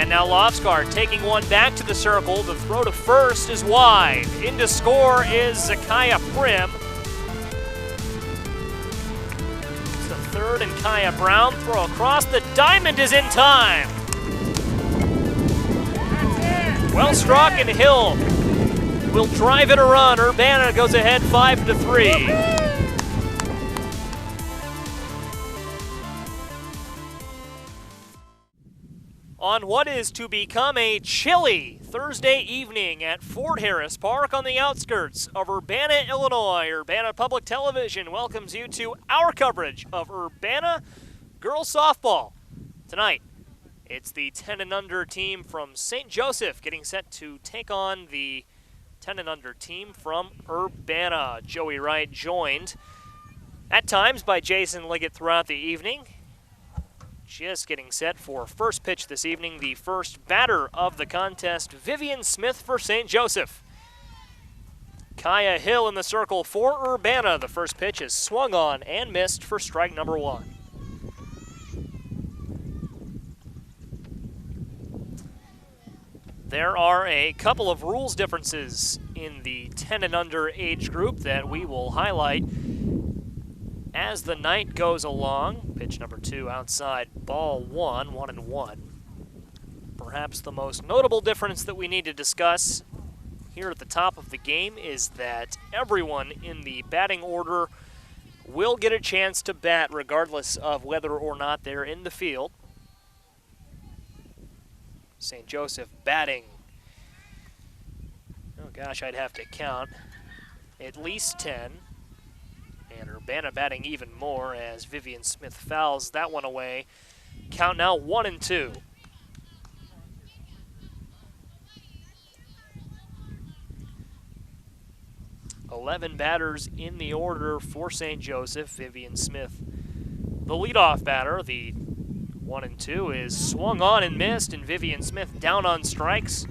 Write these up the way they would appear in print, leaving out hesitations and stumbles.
And now Lofsgaard taking one back to the circle. The throw to first is wide. In to score is Zakaya Prim. It's the third, and Kaya Brown throw across. The diamond is in time. Well struck, and Hill will drive in a run. Urbana goes ahead 5-3. On what is to become a chilly Thursday evening at Fort Harris Park on the outskirts of Urbana, Illinois, Urbana Public Television welcomes you to our coverage of Urbana girls softball. Tonight, it's the 10 and under team from St. Joseph getting set to take on the 10 and under team from Urbana. Joey Wright joined at times by Jason Liggett throughout the evening. Just getting set for first pitch this evening, the first batter of the contest, Vivian Smith for St. Joseph. Kaya Hill in the circle for Urbana. The first pitch is swung on and missed for strike number one. There are a couple of rules differences in the 10 and under age group that we will highlight as the night goes along. Pitch number 2 outside, ball 1, 1-1. Perhaps the most notable difference that we need to discuss here at the top of the game is that everyone in the batting order will get a chance to bat regardless of whether or not they're in the field. St. Joseph batting, oh gosh, I'd have to count, at least 10. And Urbana batting even more as Vivian Smith fouls that one away. Count now 1-2. Eleven batters in the order for St. Joseph. Vivian Smith, the leadoff batter. The 1-2 is swung on and missed, and Vivian Smith down on strikes.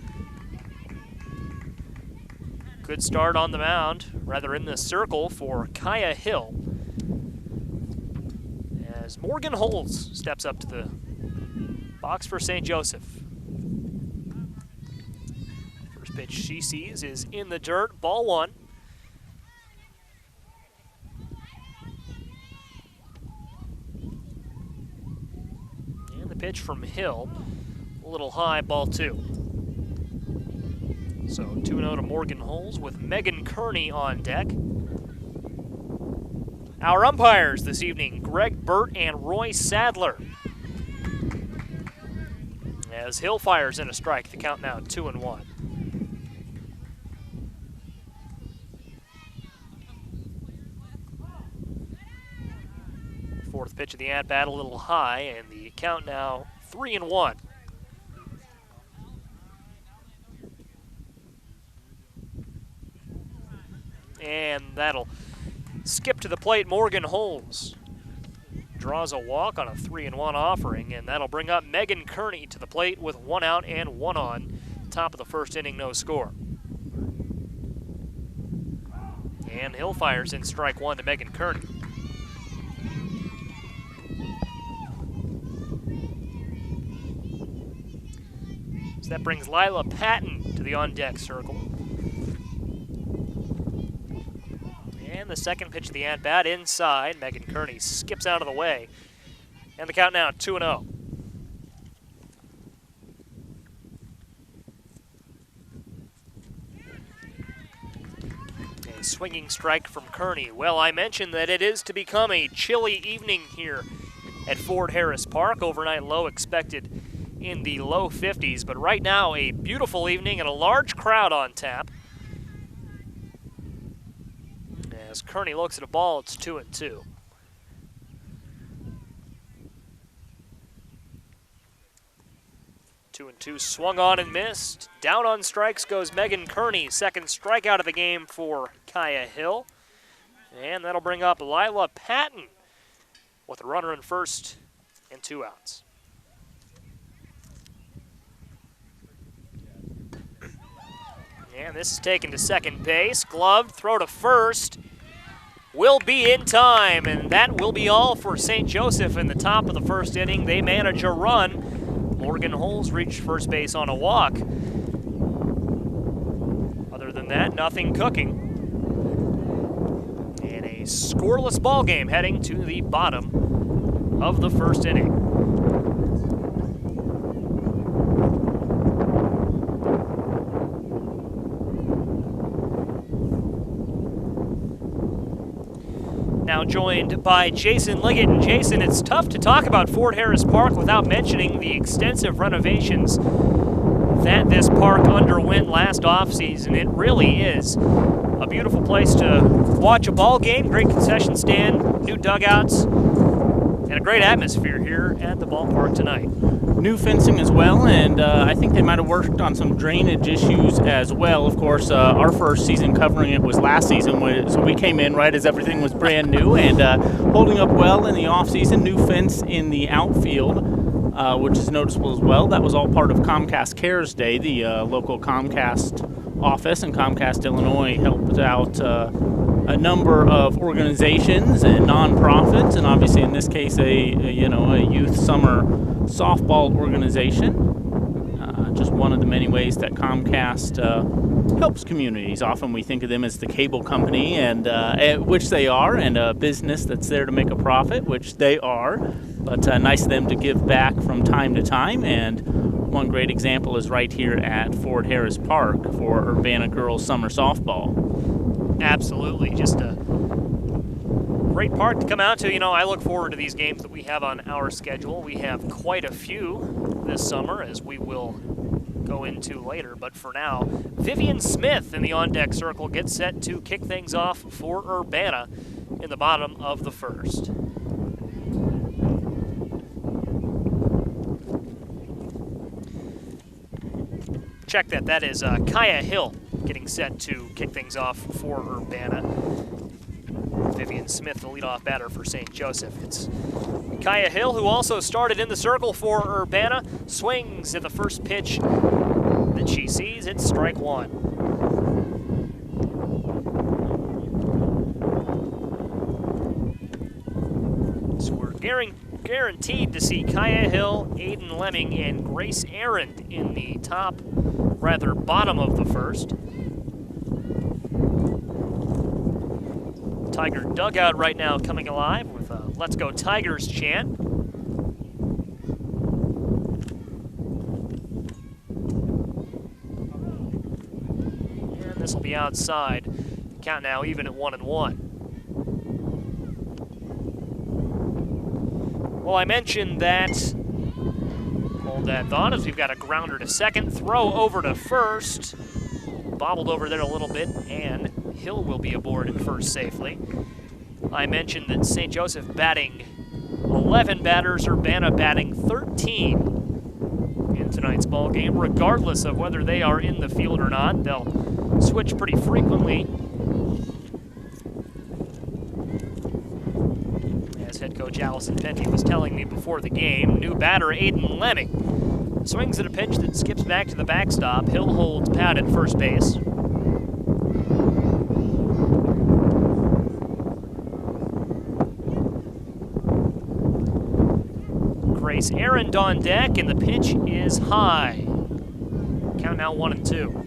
Good start on the mound, rather in the circle for Kaya Hill, as Morgan Holes steps up to the box for St. Joseph. First pitch she sees is in the dirt, ball 1. And the pitch from Hill, a little high, ball 2. So 2-0 to Morgan Holes with Megan Kearney on deck. Our umpires this evening, Greg Burt and Roy Sadler. As Hill fires in a strike, the count now 2-1. Fourth pitch of the at-bat, a little high, and the count now 3-1. And that'll skip to the plate. Morgan Holes draws a walk on a 3-1 offering, and that'll bring up Megan Kearney to the plate with 1 out and 1 on. Top of the first inning, no score. And Hill fires in strike 1 to Megan Kearney. So that brings Lila Patton to the on-deck circle. And the second pitch of the at-bat inside. Megan Kearney skips out of the way. And the count now 2-0. A swinging strike from Kearney. Well, I mentioned that it is to become a chilly evening here at Fort Harris Park. Overnight low expected in the low 50s. But right now, a beautiful evening and a large crowd on tap. As Kearney looks at a ball, it's 2-2. Two and two, swung on and missed. Down on strikes goes Megan Kearney. Second strikeout of the game for Kaya Hill. And that'll bring up Lila Patton with a runner in first and 2 outs. And this is taken to second base. Gloved, throw to first. Will be in time, and that will be all for St. Joseph in the top of the first inning. They manage a run Morgan Holes reached first base on a walk. Other than that, nothing cooking. And a scoreless ball game heading to the bottom of the first inning. Now joined by Jason Liggett. And Jason, it's tough to talk about Fort Harris Park without mentioning the extensive renovations that this park underwent last offseason. It really is a beautiful place to watch a ball game, great concession stand, new dugouts, and a great atmosphere here at the ballpark tonight. New fencing as well, and I think they might have worked on some drainage issues as well. Of course, our first season covering it was last season, so we came in right as everything was brand new and holding up well in the off-season. New fence in the outfield, which is noticeable as well. That was all part of Comcast Cares Day. The local Comcast office in Comcast, Illinois helped out a number of organizations and nonprofits, and obviously in this case a youth summer softball organization. Just one of the many ways that Comcast helps communities. Often we think of them as the cable company, and which they are, and a business that's there to make a profit, which they are. But nice of them to give back from time to time, and one great example is right here at Fort Harris Park for Urbana girls summer softball. Absolutely, just a great park to come out to. You know, I look forward to these games that we have on our schedule. We have quite a few this summer, as we will go into later. But for now, Vivian Smith in the on-deck circle gets set to kick things off for Urbana in the bottom of the first. Check that. That is Kaya Hill getting set to kick things off for Urbana. Vivian Smith, the leadoff batter for St. Joseph. It's Kaya Hill, who also started in the circle for Urbana, swings at the first pitch that she sees. It's strike one. So we're guaranteed to see Kaya Hill, Aiden Lemming, and Grace Arend in the bottom of the first. Tiger dugout right now coming alive with a "Let's Go Tigers" chant. And this will be outside. Count now even at 1-1. Well, I mentioned that. Hold that thought as we've got a grounder to second. Throw over to first. Bobbled over there a little bit, and Hill will be aboard at first safely. I mentioned that St. Joseph batting 11 batters, Urbana batting 13 in tonight's ball game. Regardless of whether they are in the field or not, they'll switch pretty frequently. As head coach Allison Penty was telling me before the game, new batter Aiden Lemming swings at a pitch that skips back to the backstop. Hill holds pat at first base. Grace Arend on deck, and the pitch is high. Count now 1-2.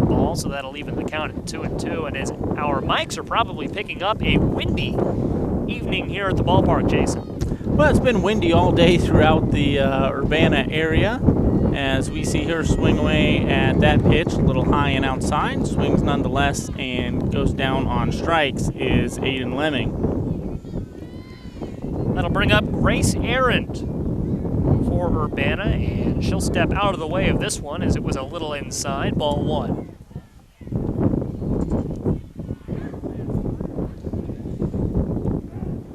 Ball, so that'll even the count at 2-2. And as our mics are probably picking up, a windy evening here at the ballpark, Jason. Well, it's been windy all day throughout the Urbana area. As we see her swing away at that pitch, a little high and outside, swings nonetheless and goes down on strikes is Aiden Lemming. That'll bring up Grace Arend for Urbana, and she'll step out of the way of this one as it was a little inside, ball one.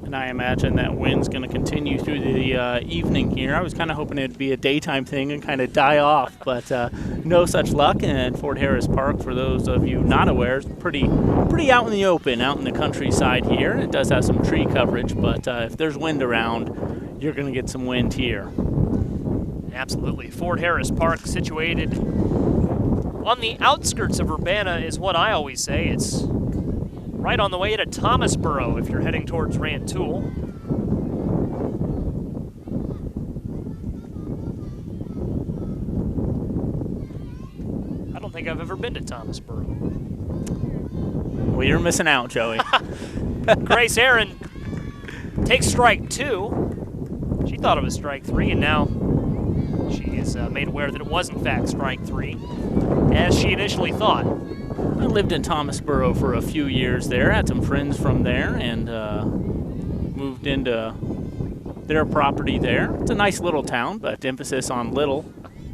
And I imagine that wind's going to continue through the evening here. I was kind of hoping it'd be a daytime thing and kind of die off, but no such luck. And Fort Harris Park, for those of you not aware, is pretty out in the open, out in the countryside here. It does have some tree coverage, but if there's wind around, you're going to get some wind here. Absolutely. Fort Harris Park, situated on the outskirts of Urbana, is what I always say. It's right on the way to Thomasboro if you're heading towards Rantoul. I don't think I've ever been to Thomasboro. Well, you're missing out, Joey. Grace Aaron takes strike 2. She thought it was strike 3, and now she is made aware that it was, in fact, strike 3, as she initially thought. I lived in Thomasboro for a few years there, had some friends from there, and moved into their property there. It's a nice little town, but emphasis on little.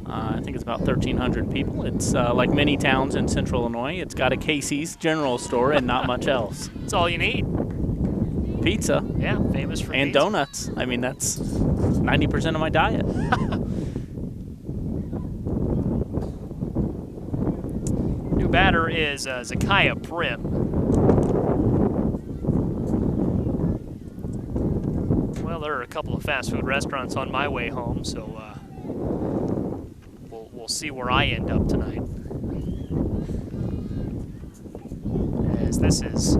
I think it's about 1,300 people. It's like many towns in central Illinois. It's got a Casey's general store and not much else. That's all you need. Pizza. Yeah, famous for and pizza. Donuts. I mean, that's 90% of my diet. New batter is Zakiah Prim. Well, there are a couple of fast food restaurants on my way home, so we'll see where I end up tonight. As this is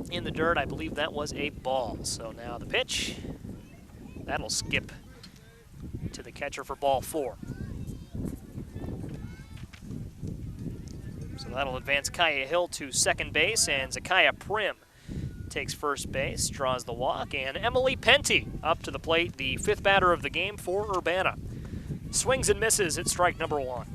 in the dirt, I believe that was a ball. So now the pitch, that'll skip to the catcher for ball 4. So that'll advance Kaya Hill to second base, and Zakiah Prim takes first base, draws the walk, and Emily Penty up to the plate, the 5th batter of the game for Urbana. Swings and misses at strike number 1.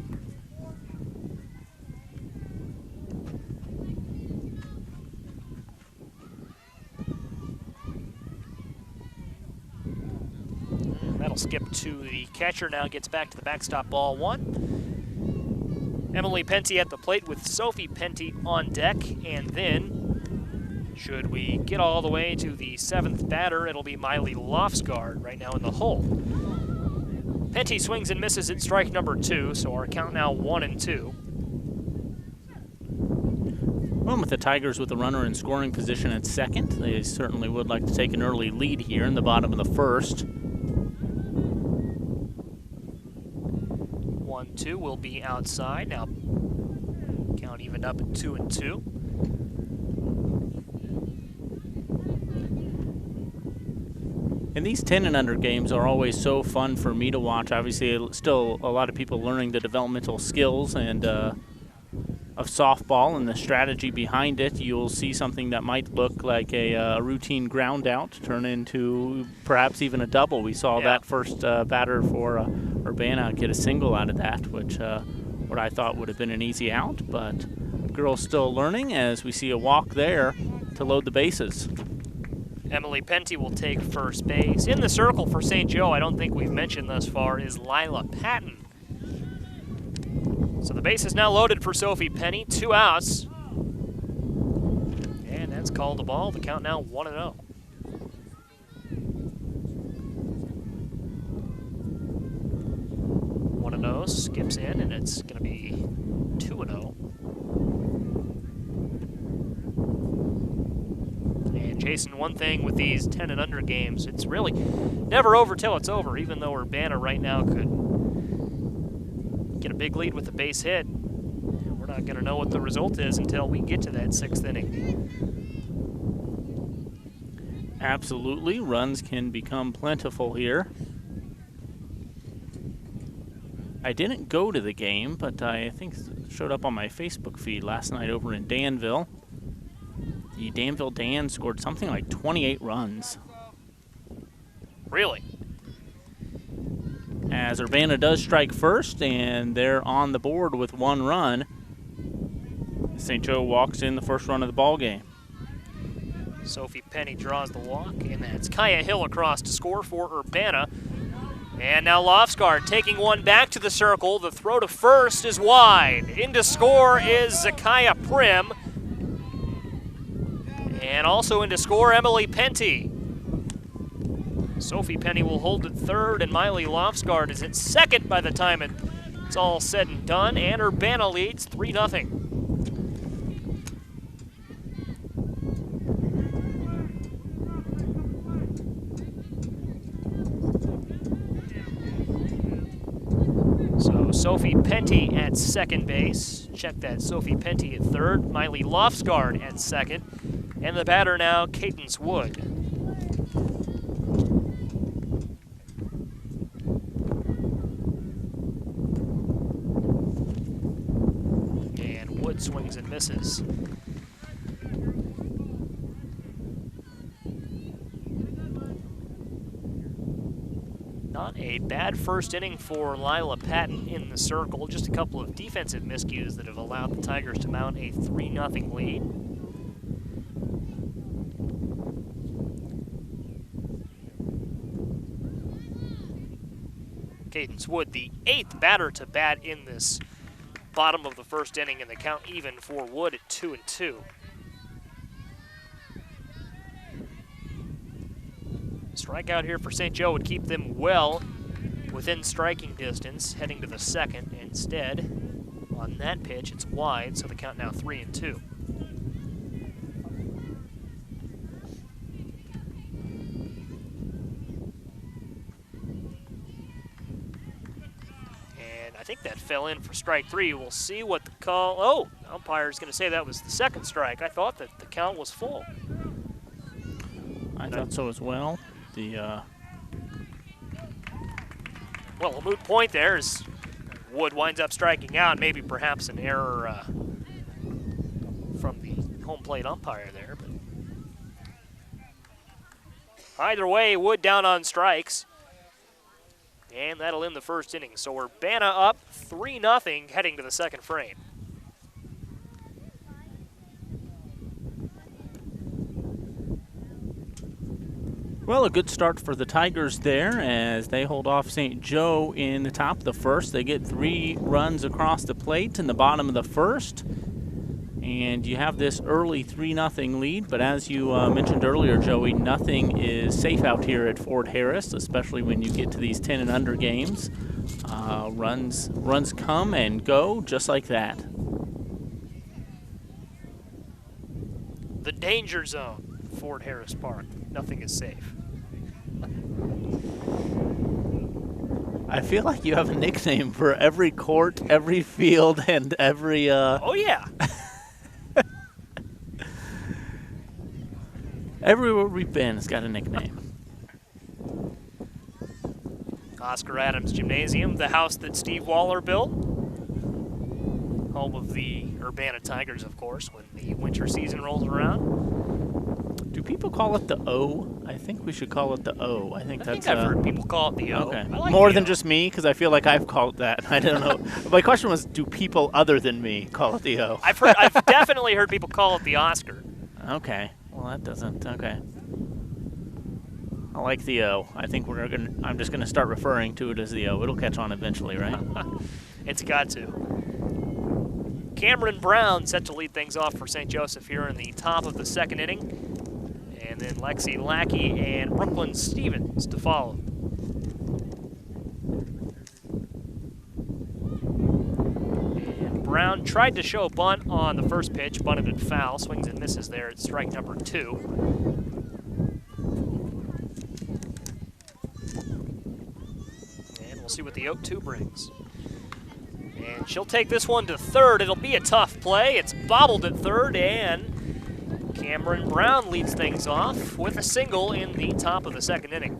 That'll skip to the catcher, now gets back to the backstop, ball 1. Emily Penty at the plate with Sophie Penty on deck, and then should we get all the way to the 7th batter, it'll be Miley Lofsgaard right now in the hole. Penty swings and misses at strike number 2, so our count now 1-2. Well, with the Tigers with the runner in scoring position at second, they certainly would like to take an early lead here in the bottom of the 1st. 1-2 will be outside. Now count evened up at 2-2. And these 10 and under games are always so fun for me to watch. Obviously, still a lot of people learning the developmental skills and of softball and the strategy behind it. You'll see something that might look like a routine ground out turn into perhaps even a double. We saw that first batter for Urbana get a single out of that, which what I thought would have been an easy out, but girls still learning as we see a walk there to load the bases. Emily Penty will take first base. In the circle for St. Joe, I don't think we've mentioned thus far, is Lila Patton. So the base is now loaded for Sophie Penny. 2 outs. And that's called a ball. The count now 1-0. Skips in, and it's going to be 2-0. And Jason, one thing with these 10 and under games, it's really never over till it's over. Even though Urbana right now could get a big lead with a base hit, we're not going to know what the result is until we get to that 6th inning. Absolutely, runs can become plentiful here. I didn't go to the game, but I think it showed up on my Facebook feed last night over in Danville. The Danville Dan scored something like 28 runs. Really? As Urbana does strike first, and they're on the board with 1 run. St. Joe walks in the first run of the ball game. Sophie Penny draws the walk, and that's Kaya Hill across to score for Urbana. And now Lofsgaard taking one back to the circle. The throw to first is wide. In to score is Zakiah Prim. And also in to score, Emily Penty. Sophie Penny will hold at third, and Miley Lofsgaard is at second by the time it's all said and done. And Urbana leads 3-0. Sophie Penty at second base. Check that, Sophie Penty at third. Miley Lofsgaard at second. And the batter now, Cadence Wood. And Wood swings and misses. Not a bad first inning for Lila Patton in the circle. Just a couple of defensive miscues that have allowed the Tigers to mount a 3-0 lead. Cadence Wood, the 8th batter to bat in this bottom of the first inning, and the count even for Wood at 2-2. Strikeout here for St. Joe would keep them well within striking distance, heading to the second. Instead, on that pitch, it's wide, so the count now 3-2. And I think that fell in for strike 3. We'll see what the call. Oh, the umpire's going to say that was the second strike. I thought that the count was full. I thought so as well. Well, a moot point there as Wood winds up striking out. Maybe perhaps an error from the home plate umpire there. But either way, Wood down on strikes. And that'll end the first inning. So Urbana up 3-0 heading to the second frame. Well, a good start for the Tigers there as they hold off St. Joe in the top of the first. They get 3 runs across the plate in the bottom of the first. And you have this early 3-0 lead, but as you mentioned earlier, Joey, nothing is safe out here at Fort Harris, especially when you get to these 10 and under games. Runs come and go just like that. The danger zone, Fort Harris Park. Nothing is safe. I feel like you have a nickname for every court, every field, and every... Oh, yeah. Everywhere we've been has got a nickname. Oscar Adams Gymnasium, the house that Steve Waller built. Home of the Urbana Tigers, of course, when the winter season rolls around. Do people call it the O? I think we should call it the O. I think I've heard people call it the O. Okay. I like More the than O. just me, because I feel like I've called that. I don't know. My question was, do people other than me call it the O? I've definitely heard people call it the Oscar. Okay. Well, that doesn't. Okay. I like the O. I think I'm just gonna start referring to it as the O. It'll catch on eventually, right? It's got to. Cameron Brown set to lead things off for St. Joseph here in the top of the second inning. And then Lexi Lackey and Brooklyn Stevens to follow. And Brown tried to show a bunt on the first pitch, bunted it foul, swings and misses there at strike number 2. And we'll see what the 0-2 brings. And she'll take this one to third. It'll be a tough play. It's bobbled at third, and Cameron Brown leads things off with a single in the top of the second inning.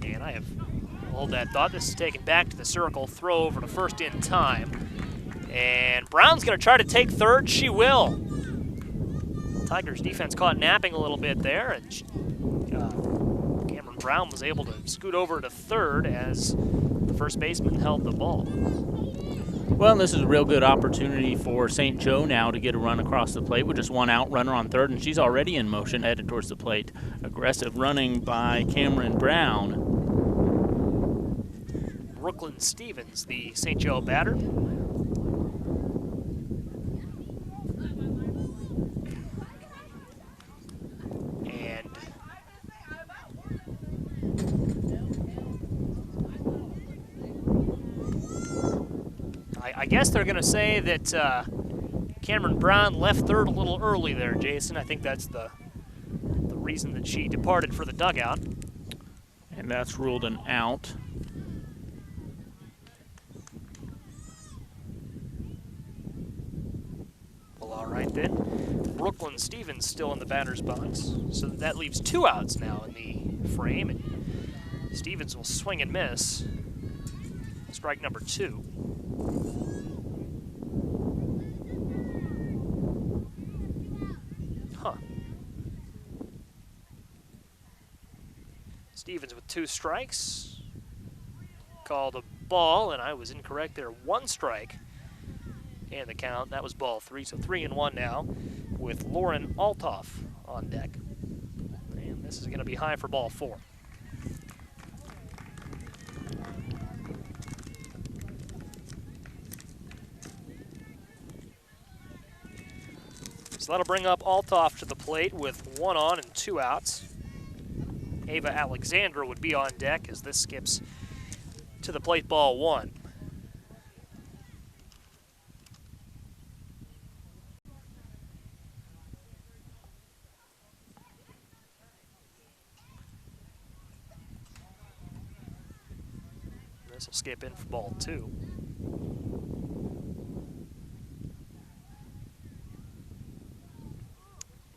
And I have hold that thought. This is taken back to the circle. Throw over to first in time. And Brown's going to try to take third. She will. Tigers defense caught napping a little bit there, and Cameron Brown was able to scoot over to third as the first baseman held the ball. Well, this is a real good opportunity for St. Joe now to get a run across the plate with just one out, runner on third, and she's already in motion headed towards the plate. Aggressive running by Cameron Brown. Brooklyn Stevens, the St. Joe batter. I guess they're going to say that Cameron Brown left third a little early there, Jason. I think that's the reason that she departed for the dugout. And that's ruled an out. Well, all right then. Brooklyn Stevens still in the batter's box, so that leaves 2 outs now in the frame, and Stevens will swing and miss. Strike number 2. Stevens with 2 strikes. Called a ball, and I was incorrect there. 1 strike. And the count, that was ball 3, so 3-1 now with Lauren Altoff on deck. And this is going to be high for ball 4. So that'll bring up Altoff to the plate with 1 on and 2 outs. Ava Alexander would be on deck as this skips to the plate, ball 1. This will skip in for ball 2.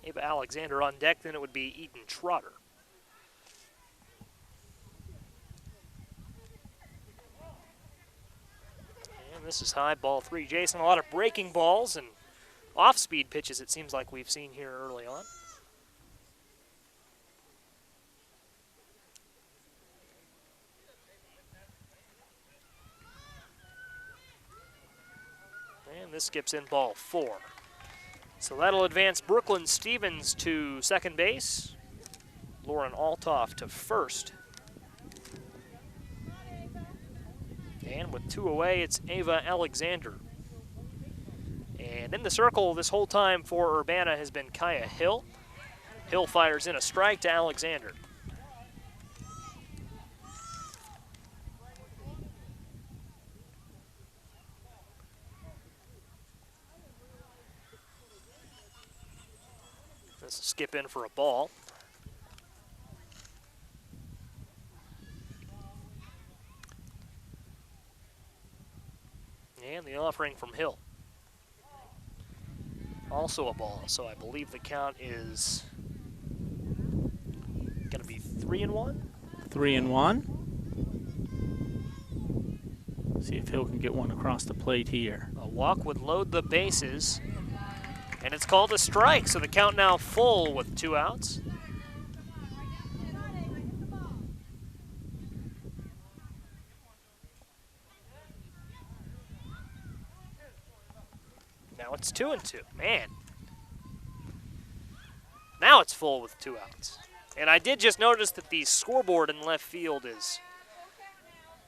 Ava Alexander on deck, then it would be Eden Trotter. And this is high, ball 3. Jason, a lot of breaking balls and off-speed pitches it seems like we've seen here early on. And this skips in ball 4. So that'll advance Brooklyn Stevens to second base. Lauren Altoff to first. And with 2 away, it's Ava Alexander. And in the circle this whole time for Urbana has been Kaya Hill. Hill fires in a strike to Alexander. This will skip in for a ball. And the offering from Hill. Also a ball, so I believe the count is going to be 3-1. 3-1. See if Hill can get one across the plate here. A walk would load the bases, and it's called a strike, so the count now full with 2 outs. Now it's 2-2. Man. Now it's full with 2 outs. And I did just notice that the scoreboard in left field is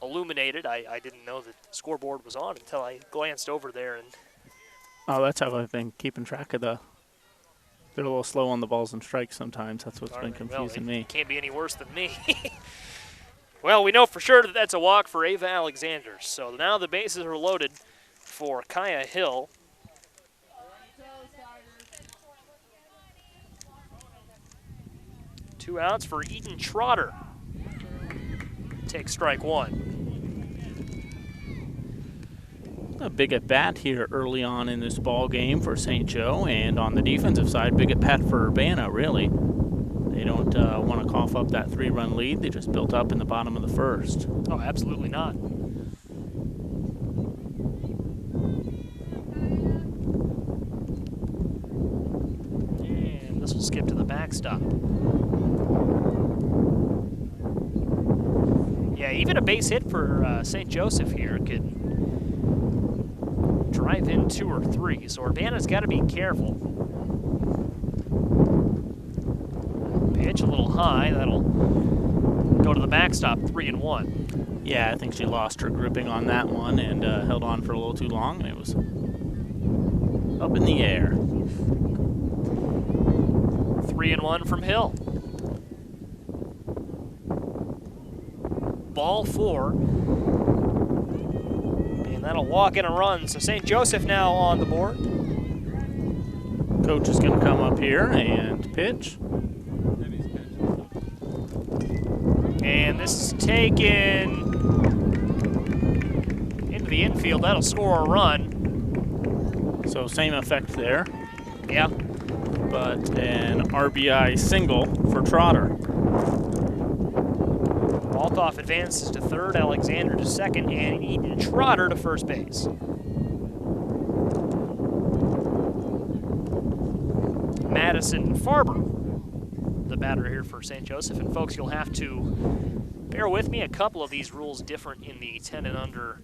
illuminated. I didn't know that the scoreboard was on until I glanced over there. And oh, that's how I've been keeping track of they're a little slow on the balls and strikes sometimes. That's what's been confusing me. Can't be any worse than me. Well, we know for sure that that's a walk for Ava Alexander. So now the bases are loaded for Kaya Hill. Two outs for Eden Trotter. Take strike 1. A big at bat here early on in this ball game for St. Joe, and on the defensive side, big at bat for Urbana. Really, they don't want to cough up that 3-run lead. They just built up in the bottom of the first. Oh, absolutely not. And this will skip to the backstop. Yeah, even a base hit for St. Joseph here could drive in 2 or 3, so Urbana's got to be careful. Pitch a little high, that'll go to the backstop, 3-1. Yeah, I think she lost her gripping on that one and held on for a little too long, and it was up in the air. 3-1 from Hill. Ball 4. And that'll walk in a run. So St. Joseph now on the board. Coach is going to come up here and pitch. And this is taken into the infield. That'll score a run. So same effect there. Yeah. But an RBI single for Trotter. Althoff advances to third, Alexander to second, and Eden Trotter to first base. Madison Farber, the batter here for St. Joseph. And folks, you'll have to bear with me. A couple of these rules different in the 10 and under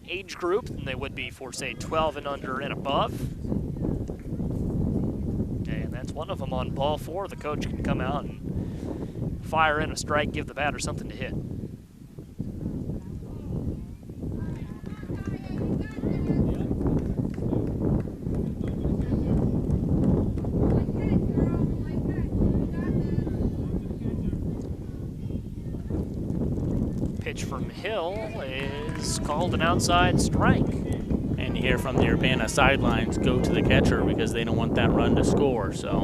age group than they would be for, say, 12 and under and above. And that's one of them on ball 4. The coach can come out and fire in a strike, give the batter something to hit. Pitch from Hill is called an outside strike. And you hear from the Urbana sidelines, go to the catcher because they don't want that run to score, so.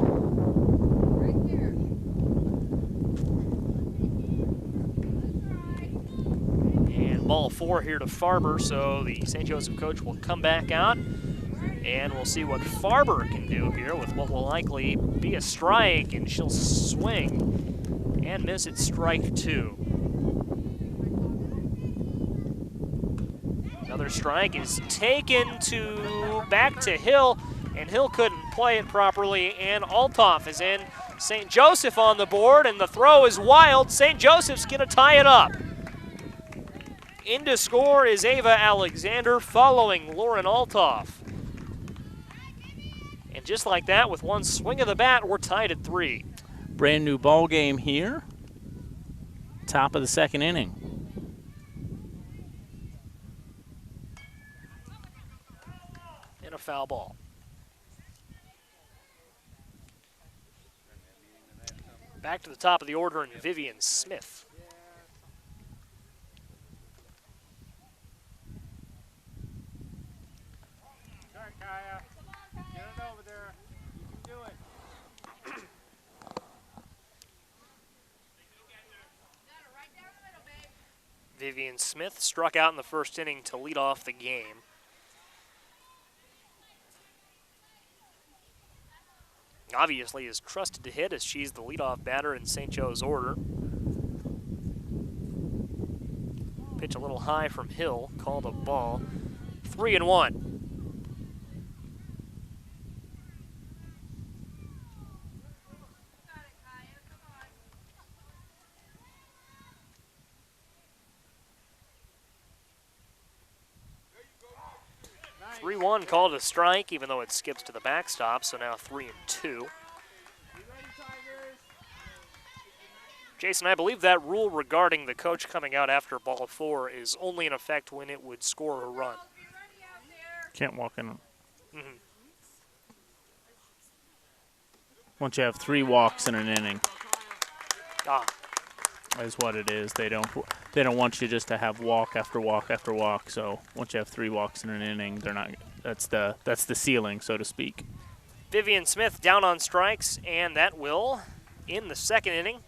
And ball 4 here to Farber, so the St. Joseph coach will come back out, and we'll see what Farber can do here with what will likely be a strike, and she'll swing and miss at strike 2. Another strike is taken back to Hill, and Hill couldn't play it properly, and Althoff is in. St. Joseph on the board, and the throw is wild. St. Joseph's going to tie it up. In to score is Ava Alexander, following Lauren Althoff. And just like that, with one swing of the bat, we're tied at 3. Brand new ball game here. Top of the second inning. And a foul ball. Back to the top of the order, and Vivian Smith. Vivian Smith struck out in the first inning to lead off the game. Obviously is trusted to hit as she's the leadoff batter in St. Joe's order. Pitch a little high from Hill, called a ball. 3-1. 3-1 called a strike, even though it skips to the backstop, so now 3-2. Jason, I believe that rule regarding the coach coming out after ball 4 is only in effect when it would score a run. Can't walk in. Mm-hmm. Once you have 3 walks in an inning. Ah. Is what it is. They don't want you just to have walk after walk after walk. So once you have 3 walks in an inning, they're not. That's the ceiling, so to speak. Vivian Smith down on strikes, and that will in the second inning.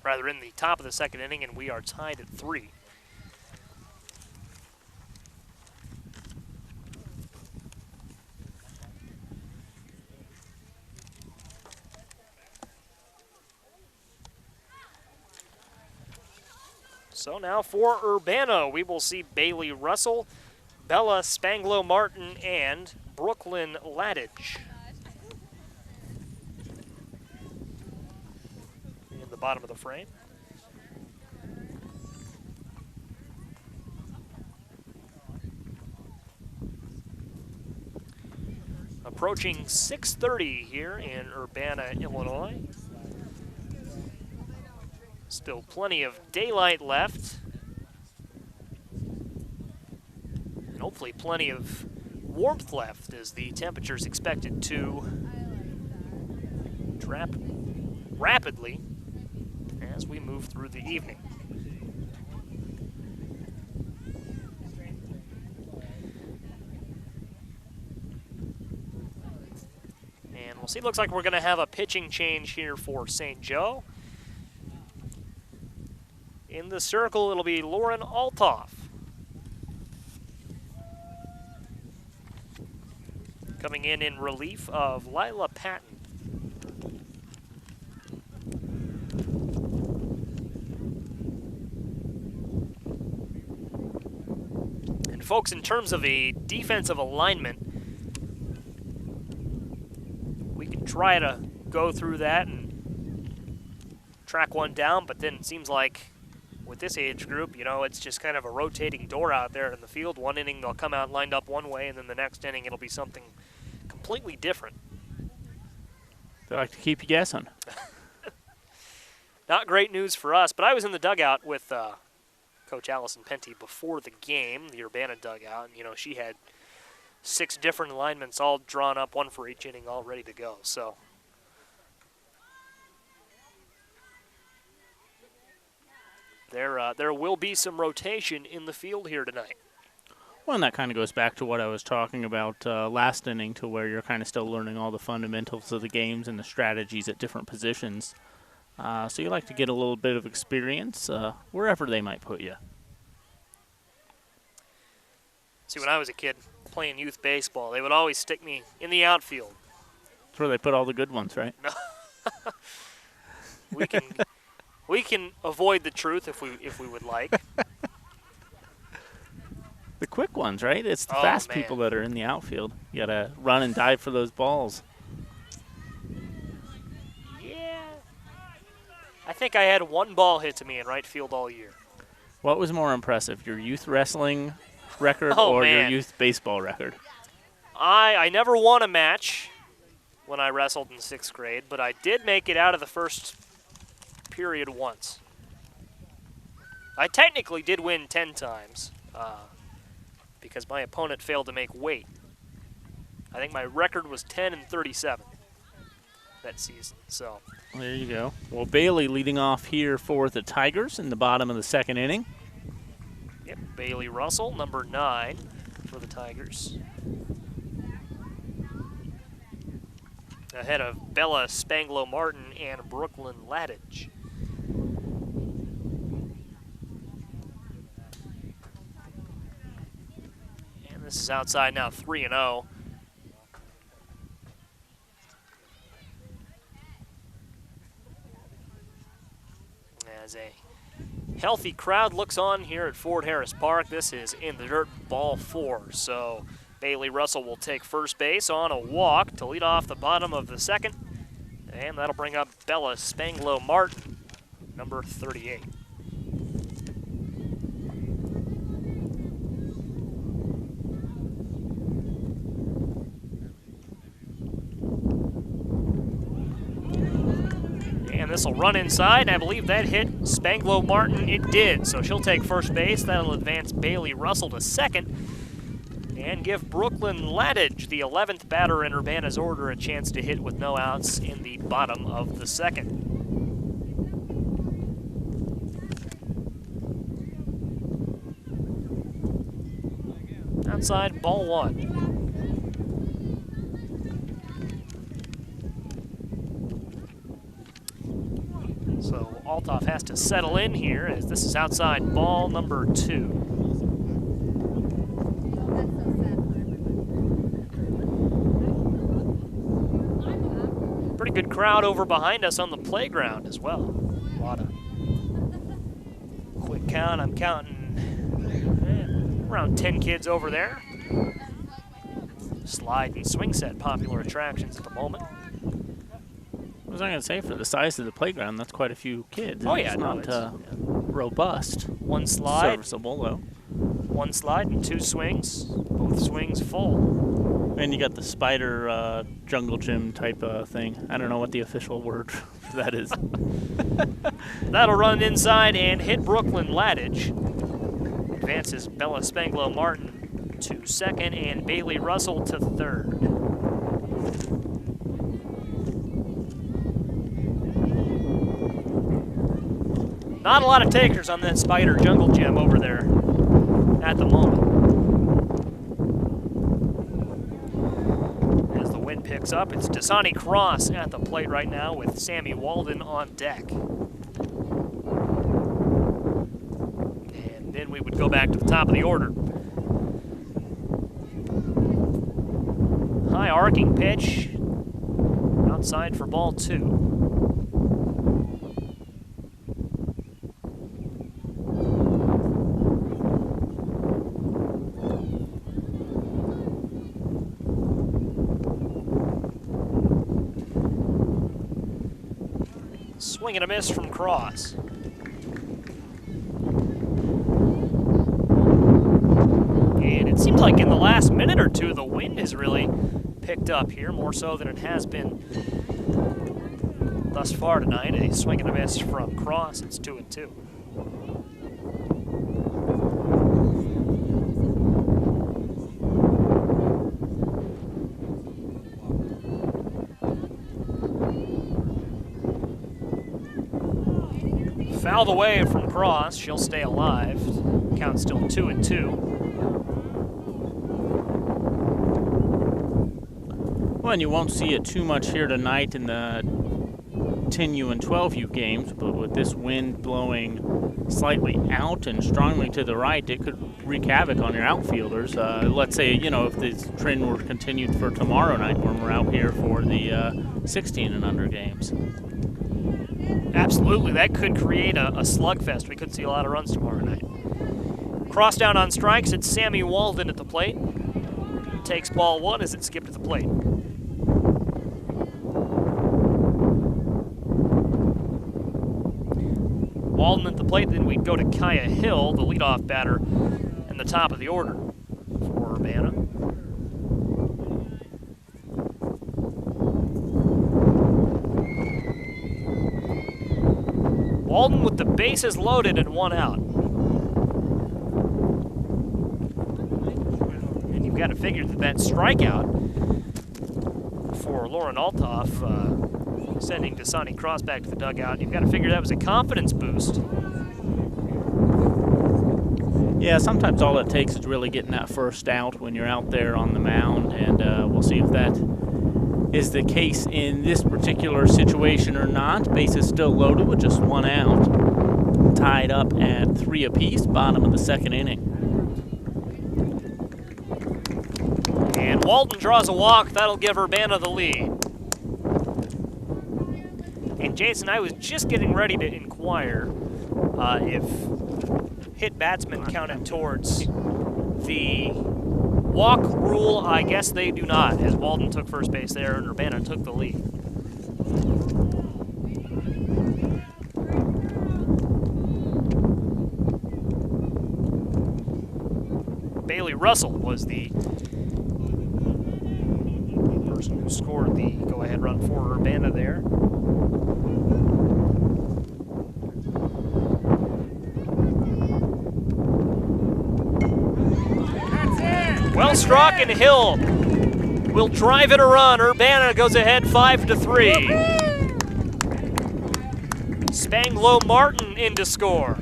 Rather, in the top of the second inning, and we are tied at 3. So now for Urbana, we will see Bailey Russell, Bella Spanglo-Martin, and Brooklyn Ladage. In the bottom of the frame. Approaching 6:30 here in Urbana, Illinois. Still plenty of daylight left. And hopefully plenty of warmth left as the temperature is expected to drop rapidly as we move through the evening. And we'll see. It looks like we're going to have a pitching change here for St. Joe. In the circle, it'll be Lauren Altoff. Coming in relief of Lila Patton. And folks, in terms of a defensive alignment, we can try to go through that and track one down, but then it seems like with this age group, you know, it's just kind of a rotating door out there in the field. One inning they'll come out lined up one way, and then the next inning it'll be something completely different. They like to keep you guessing. Not great news for us, but I was in the dugout with Coach Allison Penty before the game, the Urbana dugout, and, you know, she had 6 different alignments all drawn up, one for each inning, all ready to go. So there will be some rotation in the field here tonight. Well, and that kind of goes back to what I was talking about last inning, to where you're kind of still learning all the fundamentals of the games and the strategies at different positions. So you like to get a little bit of experience wherever they might put you. See, when I was a kid playing youth baseball, they would always stick me in the outfield. That's where they put all the good ones, right? No. we can avoid the truth if we would like. The quick ones, right? It's the fast people that are in the outfield. You got to run and dive for those balls. Yeah. I think I had 1 ball hit to me in right field all year. What was more impressive, your youth wrestling record or your youth baseball record? I never won a match when I wrestled in 6th grade, but I did make it out of the first period once. I technically did win 10 times. Because my opponent failed to make weight. I think my record was 10-37 that season. So there you go. Well, Bailey leading off here for the Tigers in the bottom of the 2nd inning. Yep, Bailey Russell, number 9 for the Tigers. Ahead of Bella Spanglo-Martin and Brooklyn Ladage. This is outside now, 3-0. As a healthy crowd looks on here at Fort Harris Park, this is in the dirt, ball 4. So Bailey Russell will take first base on a walk to lead off the bottom of the 2nd. And that'll bring up Bella Spanglo-Martin, number 38. This will run inside, and I believe that hit Spanglo-Martin. It did, so she'll take first base. That'll advance Bailey Russell to 2nd and give Brooklyn Ladage, the 11th batter in Urbana's order, a chance to hit with no outs in the bottom of the 2nd. Outside, ball 1. So Altoff has to settle in here, as this is outside ball number 2. Pretty good crowd over behind us on the playground as well. A lot of quick count. I'm counting around 10 kids over there. Slide and swing set, popular attractions at the moment. I was going to say, for the size of the playground, that's quite a few kids. Oh, yeah, it's not robust. 1 slide. Serviceable, though. 1 slide and 2 swings. Both swings full. And you got the spider jungle gym type thing. I don't know what the official word for that is. That'll run inside and hit Brooklyn Ladage. Advances Bella Spanglo-Martin to 2nd and Bailey Russell to 3rd. Not a lot of takers on that spider jungle gym over there at the moment. As the wind picks picks up. It's Dasani Cross at the plate right now with Sammy Walden on deck. And then we would go back to the top of the order. High arcing pitch. Outside for ball 2. Swing and a miss from Cross. And it seems like in the last minute or two, the wind has really picked up here, more so than it has been thus far tonight. A swing and a miss from Cross. It's 2-2. Fouled away from Cross. She'll stay alive. Count still 2-2. Well, and you won't see it too much here tonight in the 10U and 12U games, but with this wind blowing slightly out and strongly to the right, it could wreak havoc on your outfielders. Let's say, you know, if this trend were continued for tomorrow night when we're out here for the 16 and under games. Absolutely, that could create a slugfest. We could see a lot of runs tomorrow night. Cross down on strikes, it's Sammy Walden at the plate. Takes ball 1 as it skipped at the plate. Walden at the plate, then we'd go to Kaya Hill, the leadoff batter, in the top of the order for Urbana. Walden with the bases loaded and 1 out. And you've got to figure that strikeout for Lauren Althoff, sending Dasani Cross back to the dugout, you've got to figure that was a confidence boost. Yeah, sometimes all it takes is really getting that first out when you're out there on the mound, and we'll see if that is the case in this particular situation or not. Bases still loaded with just 1 out. Tied up at 3 apiece, bottom of the 2nd inning. And Walden draws a walk. That'll give Urbana the lead. And Jason, I was just getting ready to inquire if hit batsmen counted towards the walk rule. I guess they do not, as Walden took first base there and Urbana took the lead. Bailey Russell was the person who scored the go-ahead run for Urbana there. Well struck, and Hill will drive it a run. Urbana goes ahead 5-3. Spanglo Martin in to score.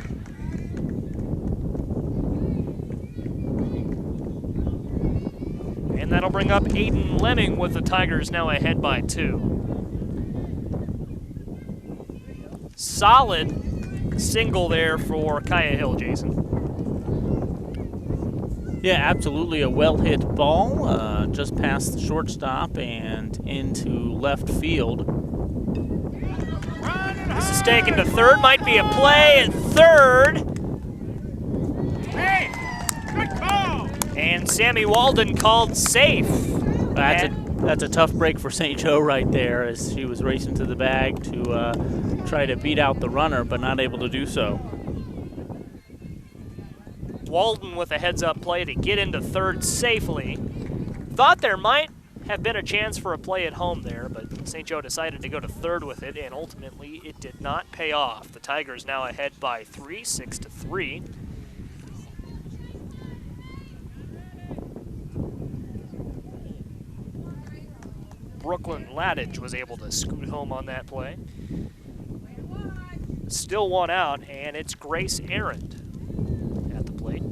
And that'll bring up Aiden Lemming with the Tigers now ahead by 2. Solid single there for Kaya Hill, Jason. Yeah, absolutely a well-hit ball, just past the shortstop and into left field. This is taken to third, might be a play at third. Hey, good call. And Sammy Walden called safe. That's a tough break for St. Joe right there, as she was racing to the bag to try to beat out the runner, but not able to do so. Walden with a heads-up play to get into third safely. Thought there might have been a chance for a play at home there, but St. Joe decided to go to third with it, and ultimately it did not pay off. The Tigers now ahead by 3, 6-3. Brooklyn Ladage was able to scoot home on that play. Still 1 out, and it's Grace Arend at the plate.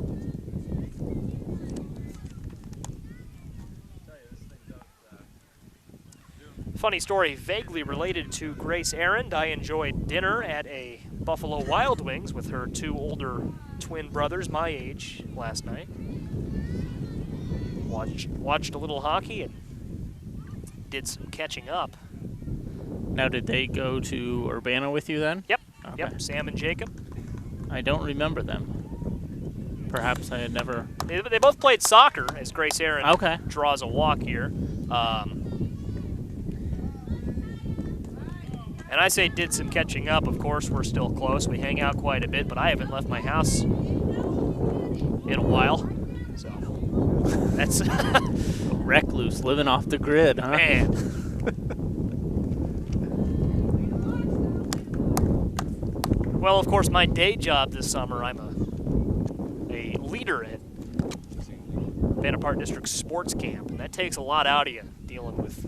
Funny story, vaguely related to Grace Arend. I enjoyed dinner at a Buffalo Wild Wings with her 2 older twin brothers my age last night. Watched a little hockey and did some catching up. Now, did they go to Urbana with you then? Yep. Okay. Yep. Sam and Jacob. I don't remember them. Perhaps I had never. They both played soccer, as Grace Arend Okay. draws a walk here. And I say did some catching up. Of course, we're still close. We hang out quite a bit, but I haven't left my house in a while. So that's Recluse, living off the grid, huh? man. Well, of course, my day job this summer, I'm a leader at Urbana Park District Sports Camp, and that takes a lot out of you, dealing with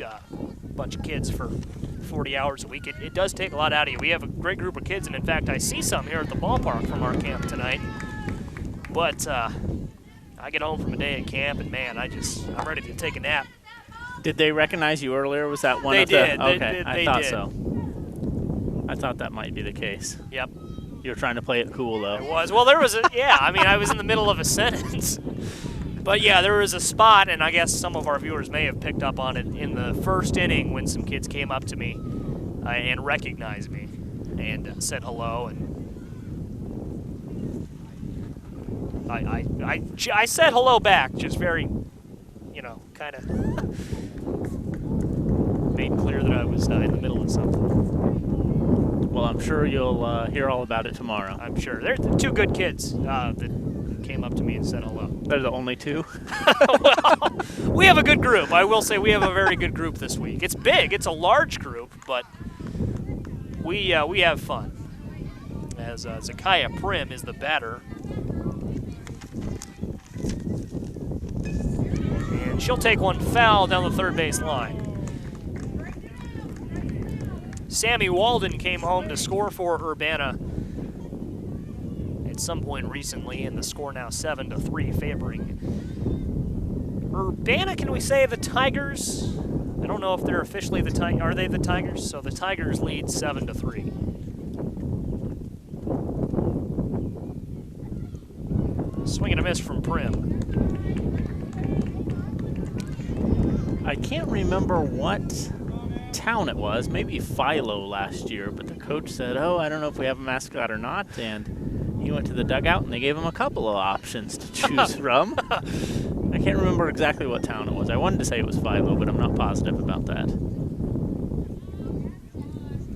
a bunch of kids for 40 hours a week. It does take a lot out of you. We have a great group of kids, and in fact, I see some here at the ballpark from our camp tonight. But I get home from a day at camp, and man, I'm ready to take a nap. Did they recognize you earlier? Was that one They of the? did. Okay, They I thought did. so. I thought that might be the case. Yep. You were trying to play it cool, though. It was. Well, there was I was in the middle of a sentence. But yeah, there was a spot, and I guess some of our viewers may have picked up on it in the first inning when some kids came up to me and recognized me and said hello. And I said hello back, just very, kind of made clear that I was in the middle of something. Well, I'm sure you'll hear all about it tomorrow. I'm sure. They're 2 good kids that came up to me and said hello. They're the only 2? Well, we have a good group. I will say we have a very good group this week. It's big. It's a large group, but we have fun. As Zakiah Prim is the batter. And she'll take one foul down the third base line. Sammy Walden came home to score for Urbana at some point recently, and the score now 7-3 favoring Urbana. Can we say the Tigers? I don't know if they're officially the Tigers. Are they the Tigers? So the Tigers lead 7-3. Swing and a miss from Prim. I can't remember what town it was, maybe Philo last year, but the coach said, "Oh, I don't know if we have a mascot or not," and he went to the dugout and they gave him a couple of options to choose from. I can't remember exactly what town it was. I wanted to say it was Philo, but I'm not positive about that.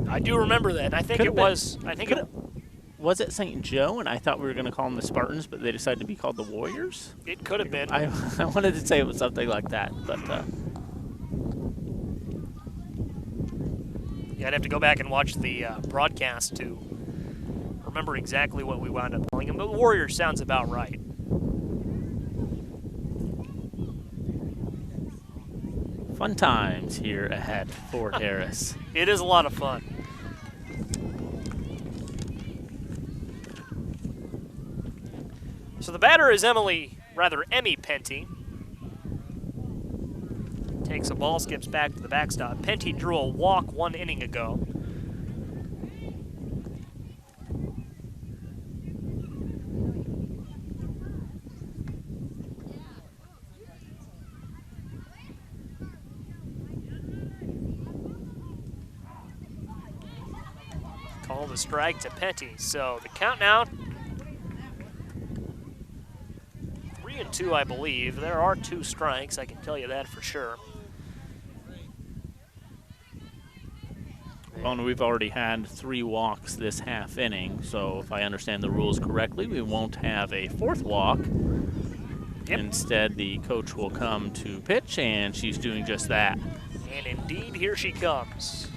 I do remember that. I think Could've it been. was. Was it St. Joe? And I thought we were going to call them the Spartans, but they decided to be called the Warriors? It could have been. I wanted to say it was something like that, but Yeah, I'd have to go back and watch the broadcast to remember exactly what we wound up calling them. But Warriors sounds about right. fun times here at Fort Harris. It is a lot of fun. So the batter is Emmy Penty. Takes a ball, skips back to the backstop. Penty drew a walk 1 inning ago. Called a strike to Penty. So the count now, 3-2, I believe. There are 2 strikes, I can tell you that for sure. Well, and we've already had 3 walks this half inning, so if I understand the rules correctly, we won't have a 4th walk. Yep. Instead, the coach will come to pitch, and she's doing just that. And indeed, here she comes.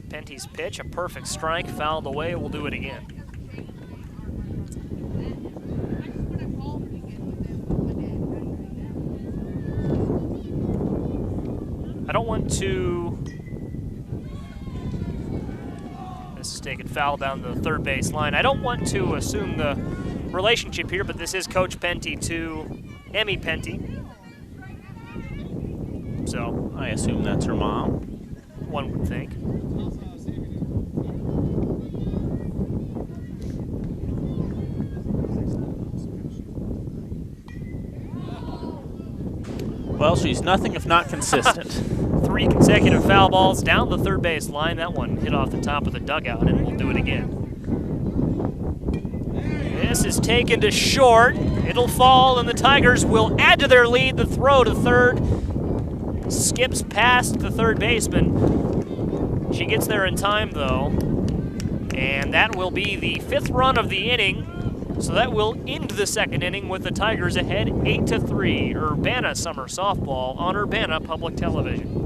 Penty's pitch, a perfect strike, fouled away. We'll do it again. I don't want to taken foul down the third base line. I don't want to assume the relationship here, but this is Coach Penty to Emmy Penty. So I assume that's her mom. One would think. Well, she's nothing if not consistent. 3 consecutive foul balls down the third base line. That one hit off the top of the dugout, and we'll do it again. This is taken to short. It'll fall, and the Tigers will add to their lead. The throw to third skips past the third baseman. She gets there in time, though, and that will be the 5th run of the inning. So that will end the second inning with the Tigers ahead 8-3. Urbana Summer Softball on Urbana Public Television.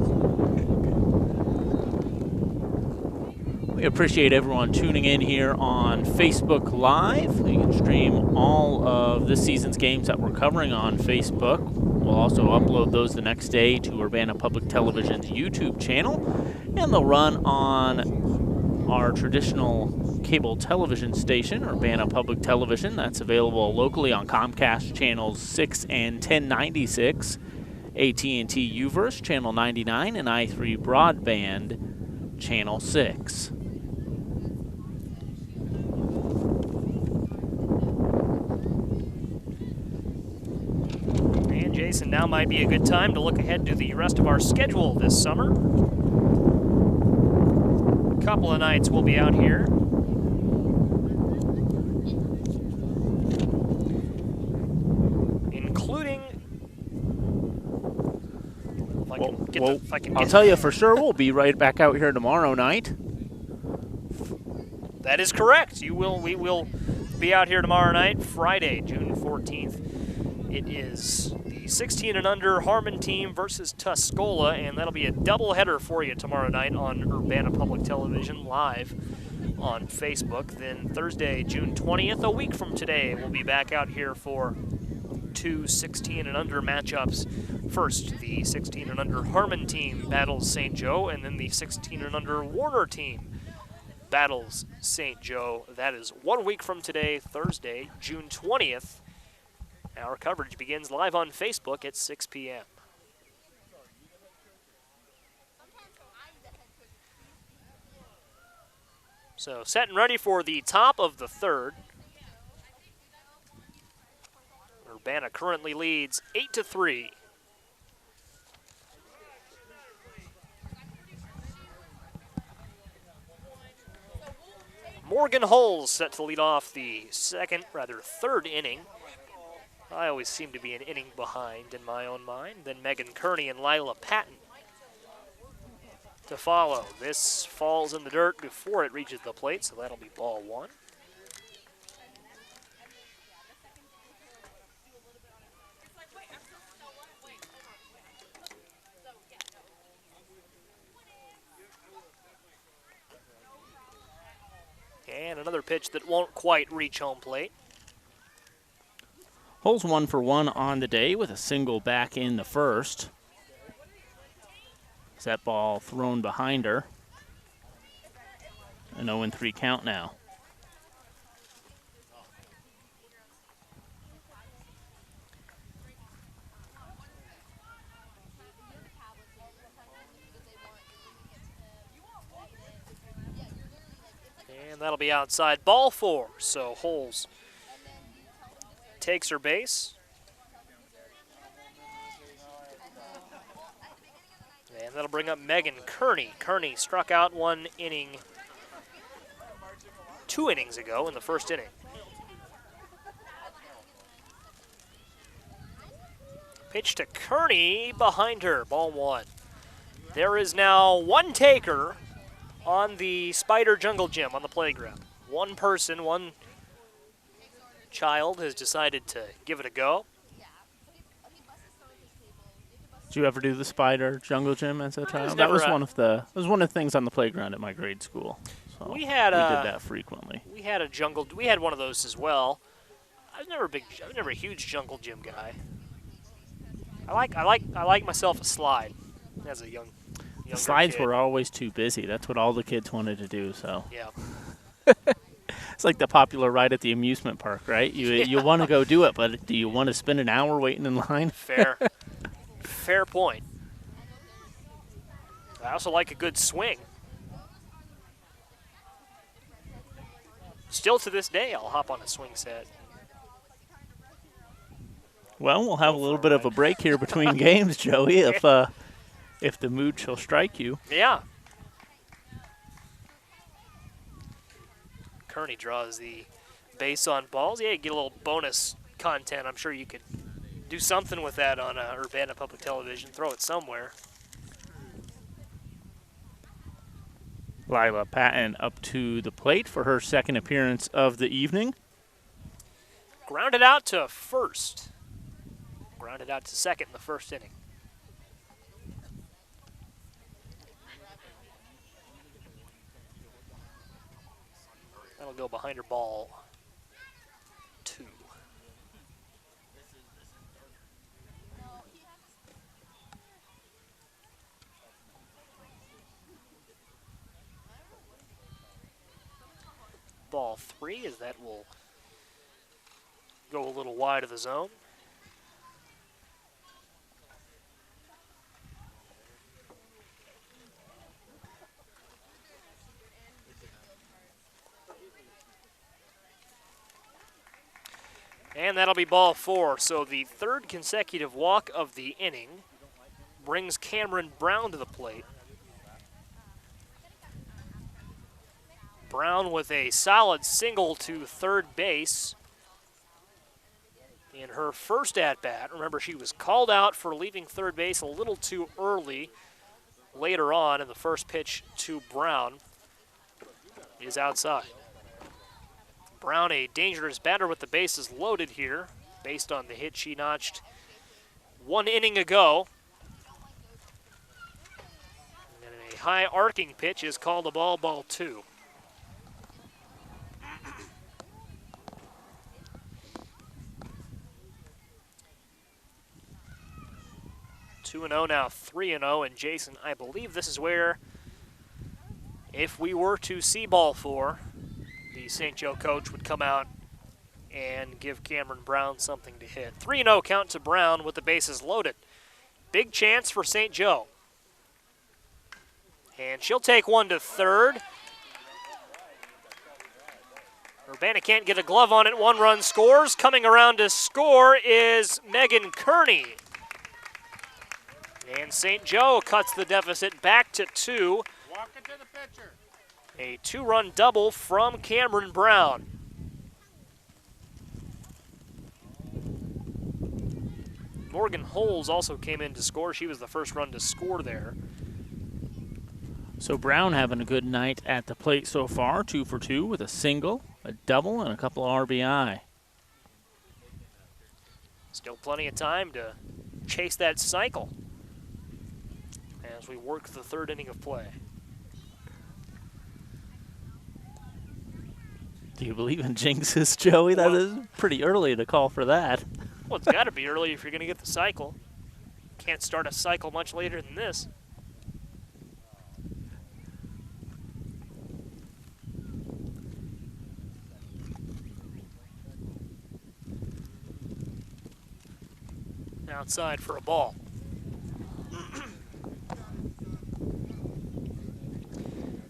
We appreciate everyone tuning in here on Facebook Live. You can stream all of this season's games that we're covering on Facebook. We'll also upload those the next day to Urbana Public Television's YouTube channel, and they'll run on our traditional cable television station, Urbana Public Television. That's available locally on Comcast channels 6 and 1096, AT&T UVerse channel 99, and i3 Broadband channel 6. And Jason, now might be a good time to look ahead to the rest of our schedule this summer. A couple of nights we'll be out here. I'll tell you for sure, we'll be right back out here tomorrow night. That is correct. We will be out here tomorrow night, Friday, June 14th. It is the 16 and under Harmon team versus Tuscola, and that'll be a doubleheader for you tomorrow night on Urbana Public Television live on Facebook. Then Thursday, June 20th, a week from today, we'll be back out here for 2 16 and under matchups. First, the 16 and under Harmon team battles St. Joe, and then the 16 and under Warner team battles St. Joe. That is 1 week from today, Thursday, June 20th. Our coverage begins live on Facebook at 6 p.m. So set and ready for the top of the third. Urbana currently leads 8-3. Morgan Holes set to lead off the third inning. I always seem to be an inning behind in my own mind. Then Megan Kearney and Lila Patton to follow. This falls in the dirt before it reaches the plate, so that'll be ball 1. And another pitch that won't quite reach home plate. Holes 1 for 1 on the day with a single back in the first. That ball thrown behind her. An 0-3 count now. And that'll be outside ball 4. So Holes takes her base. And that'll bring up Megan Kearney. Kearney struck out 1 inning, 2 innings ago in the first inning. Pitch to Kearney behind her, ball 1. There is now 1 taker on the Spider Jungle Gym on the playground. 1 person, 1 child has decided to give it a go. Did you ever do the Spider Jungle Gym as a child? That was one of the things on the playground at my grade school. So we did that frequently. We had one of those as well. I was never a huge jungle gym guy. I like myself a slide as a younger The slides kid. were always too busy. That's what all the kids wanted to do. So yeah. It's like the popular ride at the amusement park, right? You want to go do it, but do you want to spend an hour waiting in line? Fair. Fair point. I also like a good swing. Still to this day, I'll hop on a swing set. Well, we'll have a little bit of a break here between games, Joey, if the mood shall strike you. Yeah. Kearney draws the base on balls. Yeah, you get a little bonus content. I'm sure you could do something with that on Urbana Public Television. Throw it somewhere. Lila Patton up to the plate for her second appearance of the evening. Grounded out to first. Grounded out to second in the first inning. That'll go behind her ball 2. Ball 3, as that will go a little wide of the zone. And that'll be ball 4. So the third consecutive walk of the inning brings Cameron Brown to the plate. Brown with a solid single to third base in her first at-bat. Remember, she was called out for leaving third base a little too early later on, and the first pitch to Brown is outside. Brown, a dangerous batter with the bases loaded here, based on the hit she notched 1 inning ago. And a high arcing pitch is called a ball 2. 2-0 now, 3-0, and Jason, I believe this is where, if we were to see ball 4, the St. Joe coach would come out and give Cameron Brown something to hit. 3-0 count to Brown with the bases loaded. Big chance for St. Joe. And she'll take one to third. Urbana can't get a glove on it. 1 run scores. Coming around to score is Megan Kearney. And St. Joe cuts the deficit back to 2. Walk it to the pitcher. A 2-run double from Cameron Brown. Morgan Holes also came in to score. She was the first run to score there. So Brown having a good night at the plate so far, 2 for 2 with a single, a double, and a couple of RBI. Still plenty of time to chase that cycle as we work the third inning of play. Do you believe in jinxes, Joey? That is pretty early to call for that. Well, it's got to be early if you're going to get the cycle. Can't start a cycle much later than this. Outside for a ball.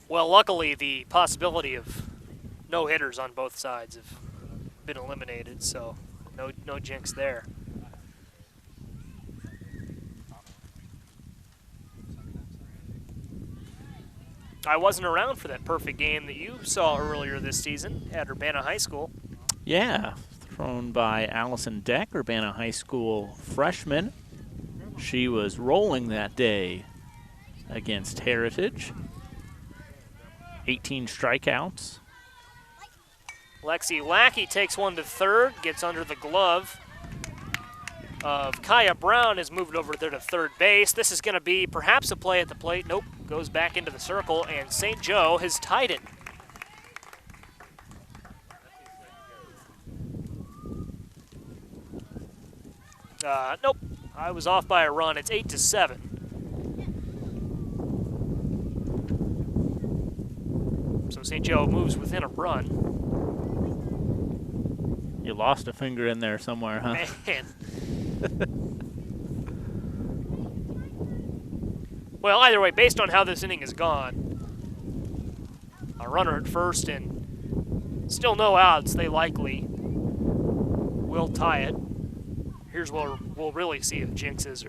Well, luckily, the possibility of no hitters on both sides have been eliminated, so no jinx there. I wasn't around for that perfect game that you saw earlier this season at Urbana High School. Yeah, thrown by Allison Deck, Urbana High School freshman. She was rolling that day against Heritage. 18 strikeouts. Lexi Lackey takes one to third, gets under the glove of Kaya Brown, has moved over there to third base. This is going to be perhaps a play at the plate. Nope, goes back into the circle, and St. Joe has tied it. Nope, I was off by a run. It's 8-7. So So St. Joe moves within a run. You lost a finger in there somewhere, huh? Man. Well, either way, based on how this inning has gone, a runner at first and still no outs, they likely will tie it. Here's where we'll really see if jinxes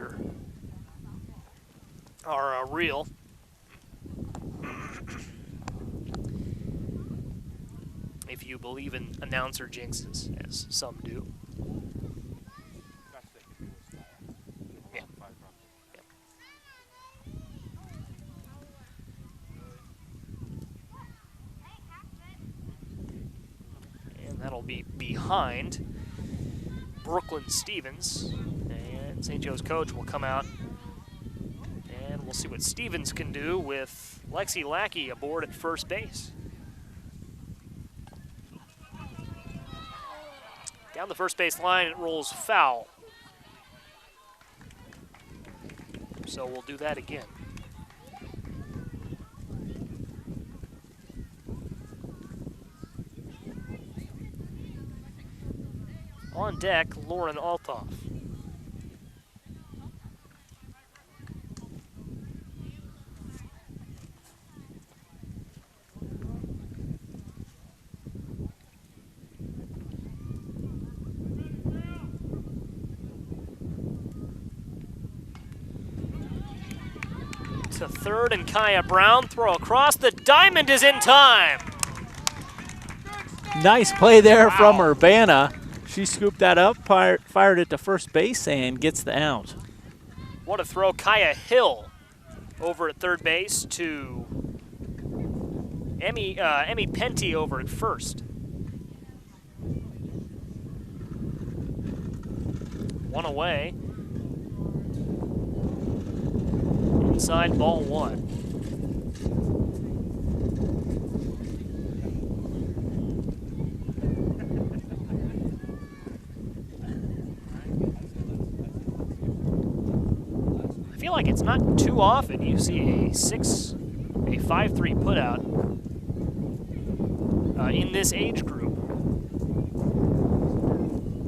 are real. If you believe in announcer jinxes, as some do. Yeah. And that'll be behind Brooklyn Stevens. And St. Joe's coach will come out and we'll see what Stevens can do with Lexi Lackey aboard at first base. Down the first base line, it rolls foul. So we'll do that again. On deck, Lauren Altoff. To third, and Kaya Brown throw across. The diamond is in time. Nice play there Wow. from Urbana. She scooped that up, fired it to first base, and gets the out. What a throw. Kaya Hill over at third base to Emmy Penty over at first. One away. Inside, ball one. I feel like it's not too often you see a 5-3 putout in this age group.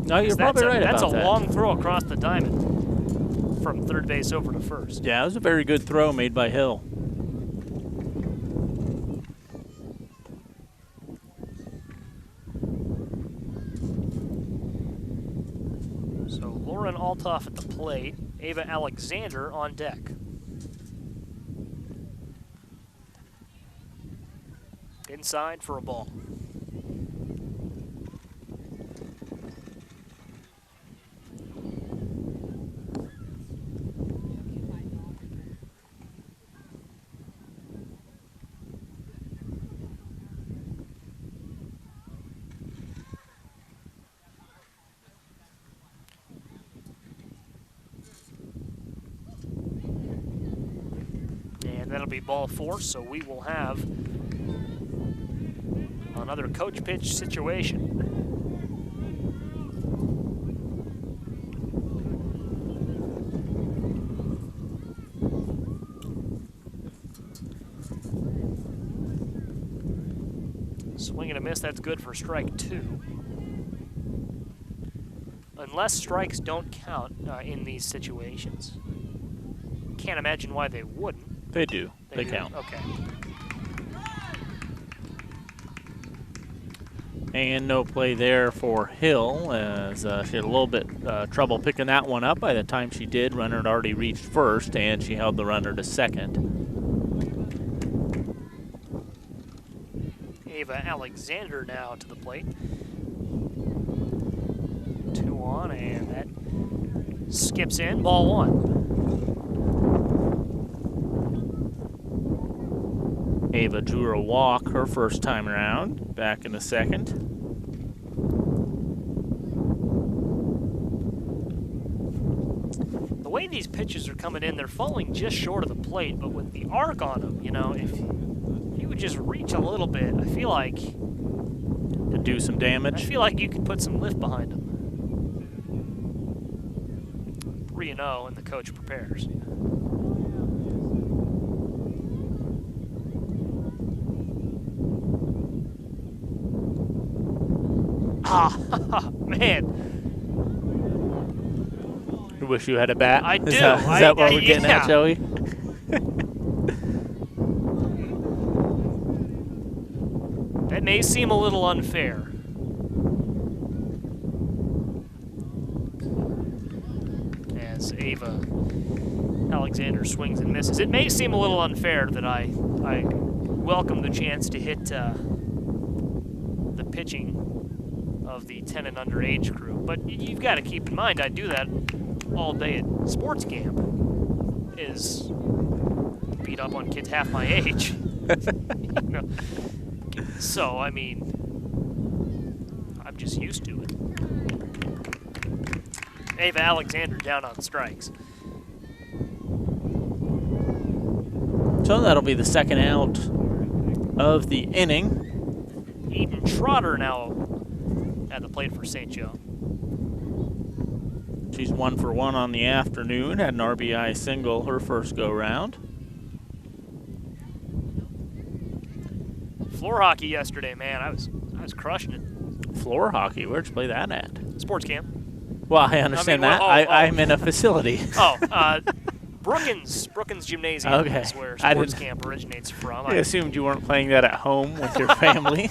No, you're probably right about that. That's a long throw across the diamond from third base over to first. Yeah, it was a very good throw made by Hill. So Lauren Altoff at the plate, Ava Alexander on deck. Inside for a ball. That'll be ball four, so we will have another coach pitch situation. Swing and a miss, that's good for strike two. Unless strikes don't count in these situations. Can't imagine why they wouldn't. They do. They do? count. Okay. And no play there for Hill, as she had a little bit trouble picking that one up. By the time she did, runner had already reached first, and she held the runner to second. Ava Alexander now to the plate. 2 on, and that skips in. Ball one. Ava drew a walk her first time around, back in the second. The way these pitches are coming in, they're falling just short of the plate, but with the arc on them, you know, if you would just reach a little bit, I feel like To do some damage. you could put some lift behind them. 3-0, and the coach prepares. Ah, man. You wish you had a bat? I do. Is that what we're getting at, Joey? That may seem a little unfair. As Ava Alexander swings and misses. It may seem a little unfair that I welcome the chance to hit the pitching of the 10 and under age crew, but you've got to keep in mind I do that all day at sports camp, is beat up on kids half my age. You know? So, I mean, I'm just used to it. Ava Alexander down on strikes. So that'll be the second out of the inning. Eden Trotter now at the plate for St. Joe. She's 1 for 1 on the afternoon, had an RBI single her first go-round. Floor hockey yesterday, man. I was crushing it. Floor hockey? Where'd you play that at? Sports camp. Well, I understand that. I'm in a facility. Brookins Gymnasium is where sports camp originates from. I assumed you weren't playing that at home with your family.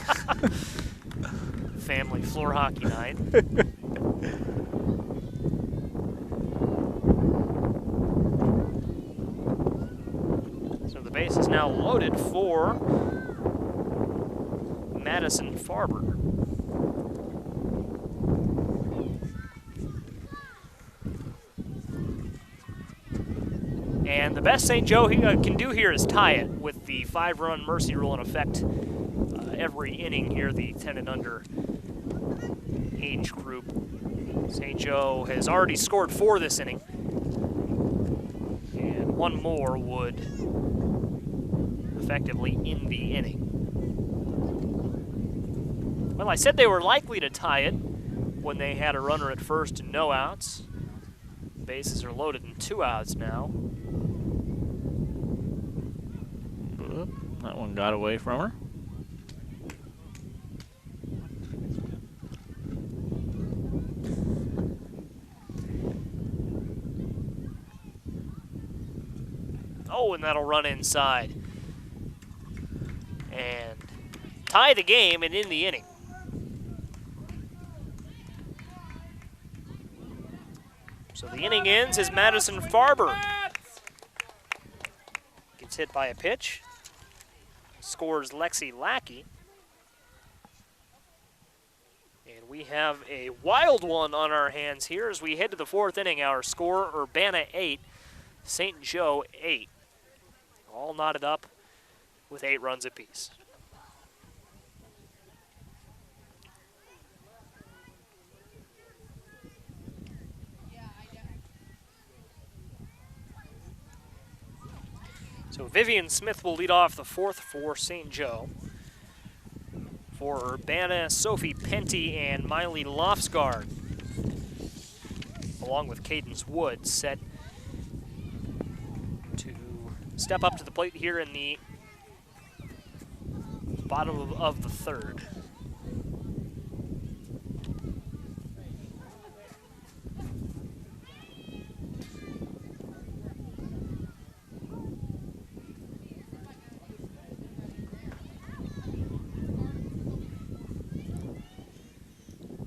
Family floor hockey night. So the base is now loaded for Madison Farber. And the best St. Joe can do here is tie it with the 5-run mercy rule in effect every inning here, the 10 and under age group. St. Joe has already scored 4 this inning, and 1 more would effectively end the inning. Well, I said they were likely to tie it when they had a runner at first and no outs. Bases are loaded and 2 outs now. That one got away from her. Oh, and that'll run inside. And tie the game and end the inning. So the inning ends as Madison Farber gets hit by a pitch. Scores Lexi Lackey. And we have a wild one on our hands here as we head to the 4th inning. Our score, Urbana 8, St. Joe 8. All knotted up with 8 runs apiece. So Vivian Smith will lead off the 4th for St. Joe. For Urbana, Sophie Penty and Miley Lofsgaard, along with Cadence Wood, set to step up to the plate here in the bottom of the 3rd.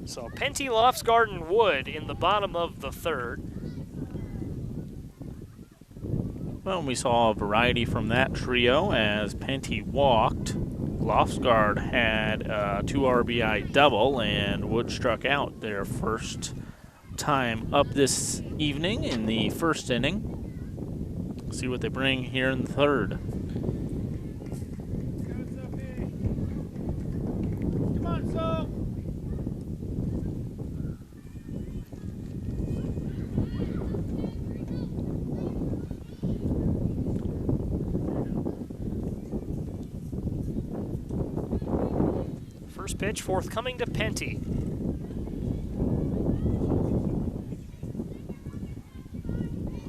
So Penty, Lofsgaard, and Wood in the bottom of the 3rd. Well, we saw a variety from that trio as Penty walked. Lofsgaard had a 2 RBI double, and Wood struck out their first time up this evening in the 1st inning. See what they bring here in the 3rd. Come on, Soph. First pitch forthcoming to Penty.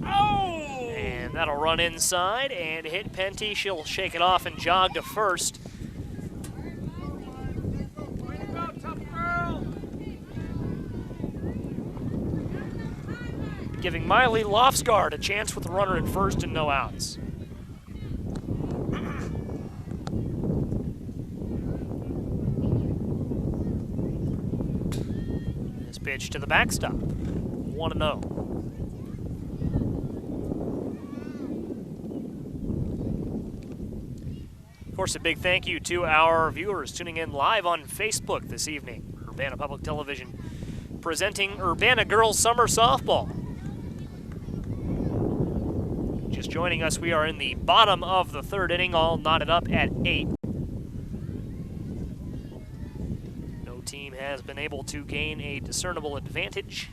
Oh! And that'll run inside and hit Penty. She'll shake it off and jog to first. Way to go, tough girl. giving Miley Lofsgaard a chance with a runner at first and no outs. This pitch to the backstop, 1-0. Of course, a big thank you to our viewers tuning in live on Facebook this evening. Urbana Public Television presenting Urbana Girls Summer Softball. Just joining us, we are in the bottom of the third inning, all knotted up at 8. No team has been able to gain a discernible advantage.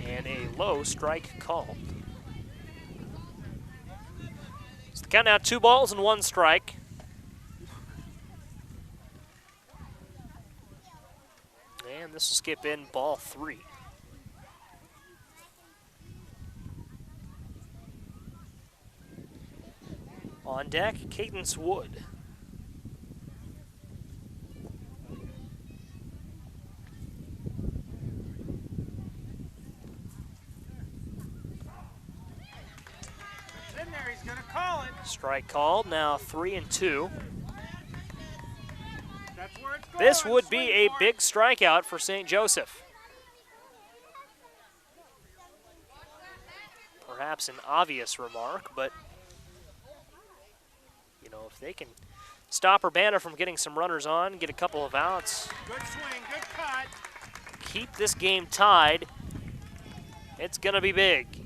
And a low strike called. So the count now 2 balls and 1 strike. And this will skip in ball 3. On deck, Cadence Wood. He's gonna call it. Strike called, now 3-2. That's where it's going. This would be Swing a for it. big strikeout for St. Joseph. Perhaps an obvious remark, but you know, if they can stop Urbana from getting some runners on, get a couple of outs, Good swing, good cut. keep this game tied, it's gonna be big.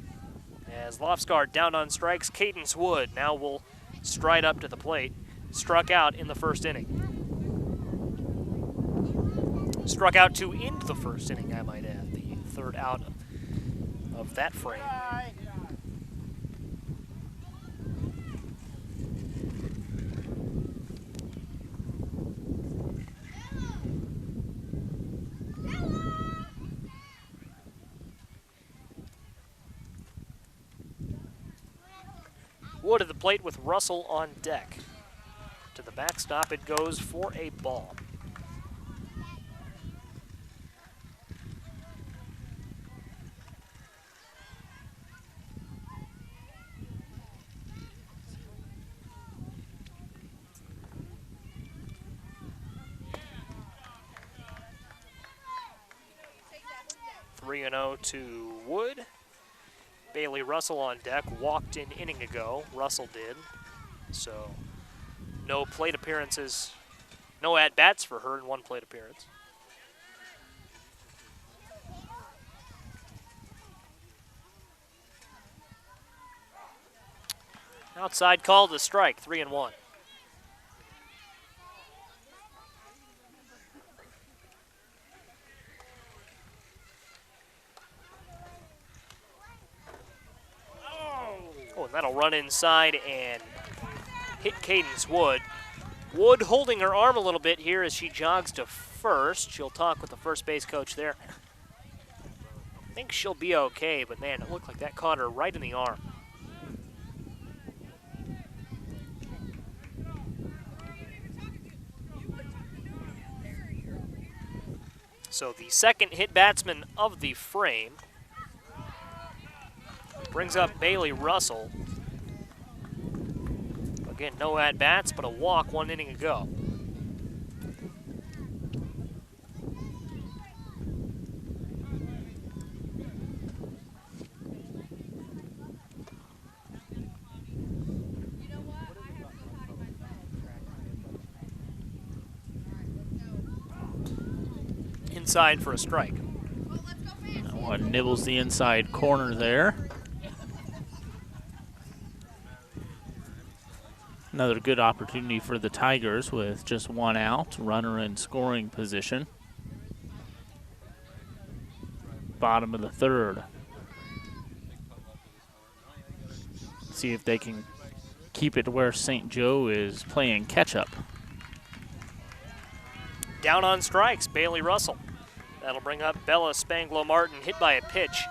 As Lofsgaard down on strikes, Cadence Wood now will stride up to the plate. Struck out in the first inning. Struck out to end the first inning, I might add, the third out of that frame. Bye. Wood at the plate with Russell on deck. To the backstop it goes for a ball. Three and 0 to Wood. Bailey Russell on deck, walked an inning ago. Russell did. So no plate appearances, no at-bats for her in 1 plate appearance. Outside called a strike, 3-1. Oh, and that'll run inside and hit Cadence Wood. Wood holding her arm a little bit here as she jogs to first. She'll talk with the first base coach there. I think she'll be okay, but man, it looked like that caught her right in the arm. So the second hit batsman of the frame brings up Bailey Russell. Again, no at-bats, but a walk 1 inning ago. Inside for a strike. That one nibbles the inside corner there. Another good opportunity for the Tigers with just 1 out, runner in scoring position. Bottom of the third. See if they can keep it to where St. Joe is playing catch-up. Down on strikes, Bailey Russell. That'll bring up Bella Spanglo-Martin, hit by a pitch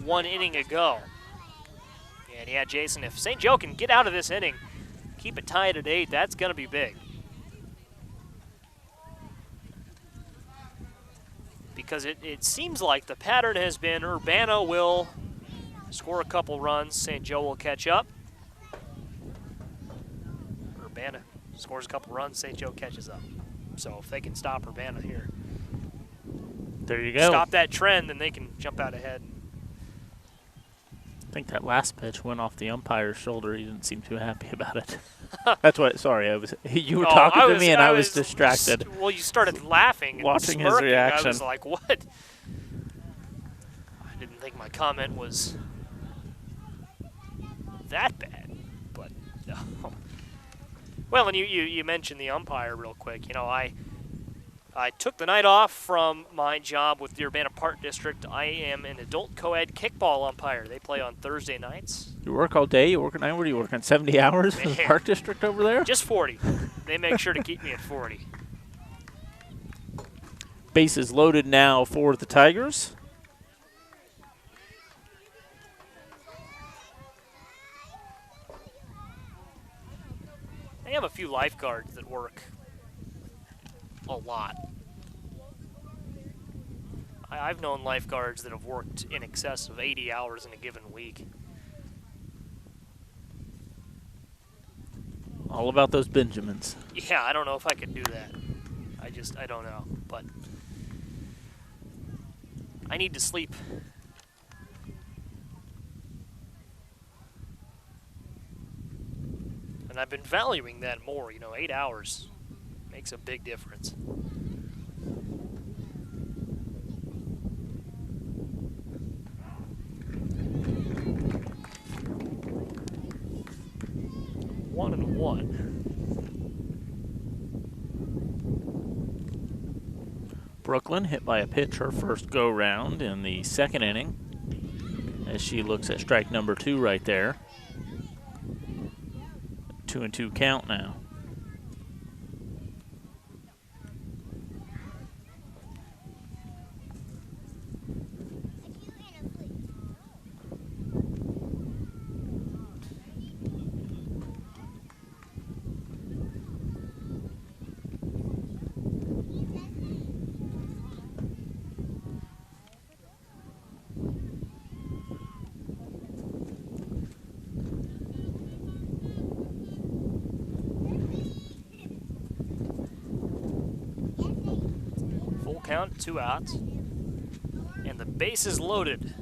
1 inning ago. And yeah, Jason, if St. Joe can get out of this inning, keep it tied at 8, that's going to be big. because it seems like the pattern has been Urbana will score a couple runs, St. Joe will catch up. Urbana scores a couple runs, St. Joe catches up. So if they can stop Urbana here, there you go. stop that trend, then they can jump out ahead. I think that last pitch went off the umpire's shoulder. He didn't seem too happy about it. That's what. Sorry, you were talking to me and I was distracted. Well, you started laughing and watching his smirking. reaction. I was like, what? I didn't think my comment was that bad, but no. Well, and you mentioned the umpire real quick. You know, I took the night off from my job with the Urbana Park District. I am an adult co-ed kickball umpire. They play on Thursday nights. You work all day? You work at night? What are you working, 70 hours for the Park District over there? Just 40. They make sure to keep me at 40. Bases loaded now for the Tigers. They have a few lifeguards that work a lot. I've known lifeguards that have worked in excess of 80 hours in a given week. All about those Benjamins. Yeah, I don't know if I could do that. I don't know. But I need to sleep. And I've been valuing that more. You know, 8 hours makes a big difference. One and one. Brooklyn hit by a pitch her first go-round in the second inning as she looks at strike number 2 right there. 2-2 count now. Count, 2 outs, and the base is loaded.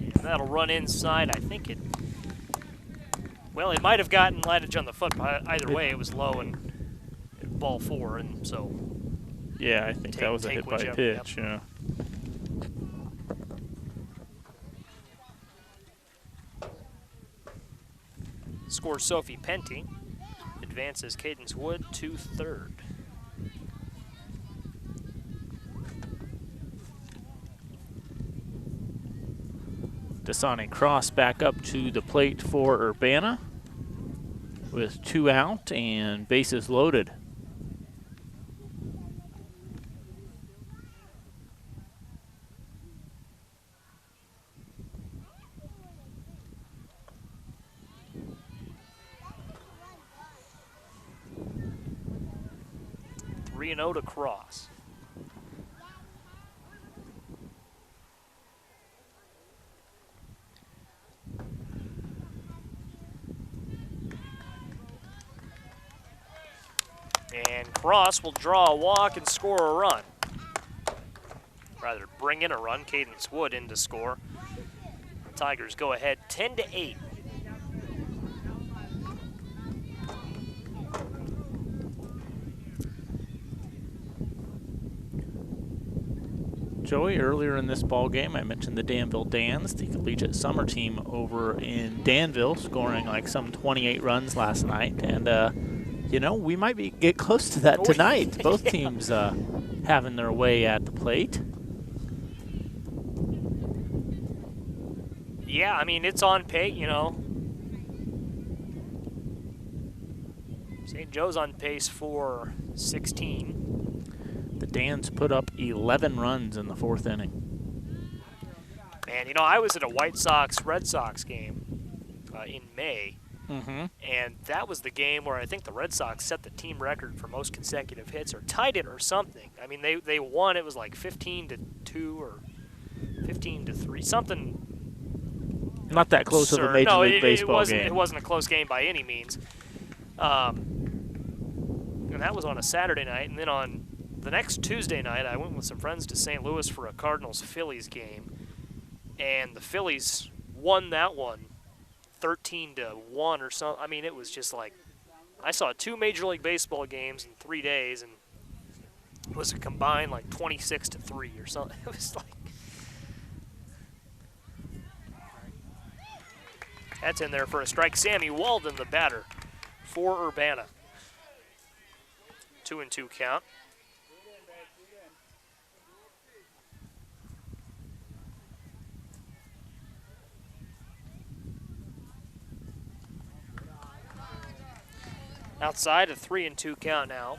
And that'll run inside. I think it, well, it might have gotten lightage on the foot, but either way, it was low and ball 4, and so. Yeah, I think that was a hit by pitch. Yep. Yeah. Scores Sophie Penty. Advances Cadence Wood to third. Dasani Cross back up to the plate for Urbana with 2 out and bases loaded. To Cross. And Cross will draw a walk and score a run. Rather, bring in a run. Cadence Wood in to score. The Tigers go ahead 10-8. Joey, earlier in this ball game, I mentioned the Danville Dans, the collegiate summer team over in Danville, scoring like some 28 runs last night. And, you know, we might get close to that tonight. Both teams having their way at the plate. Yeah, I mean, it's on pace, you know. St. Joe's on pace for 16. The Dans put up 11 runs in the 4th inning. Man, you know, I was at a White Sox-Red Sox game in May, And that was the game where I think the Red Sox set the team record for most consecutive hits or tied it or something. I mean, they won. It was like 15-2 or 15-3, something. Not that close of a Major League Baseball game. It wasn't a close game by any means. And that was on a Saturday night. And then on the next Tuesday night, I went with some friends to St. Louis for a Cardinals-Phillies game. And the Phillies won that one 13-1 or something. I mean, it was just like, I saw 2 Major League Baseball games in 3 days, and it was a combined like 26-3 or something. It was like, that's in there for a strike. Sammy Walden, the batter for Urbana. 2-2 count. Outside, a 3-2 count now.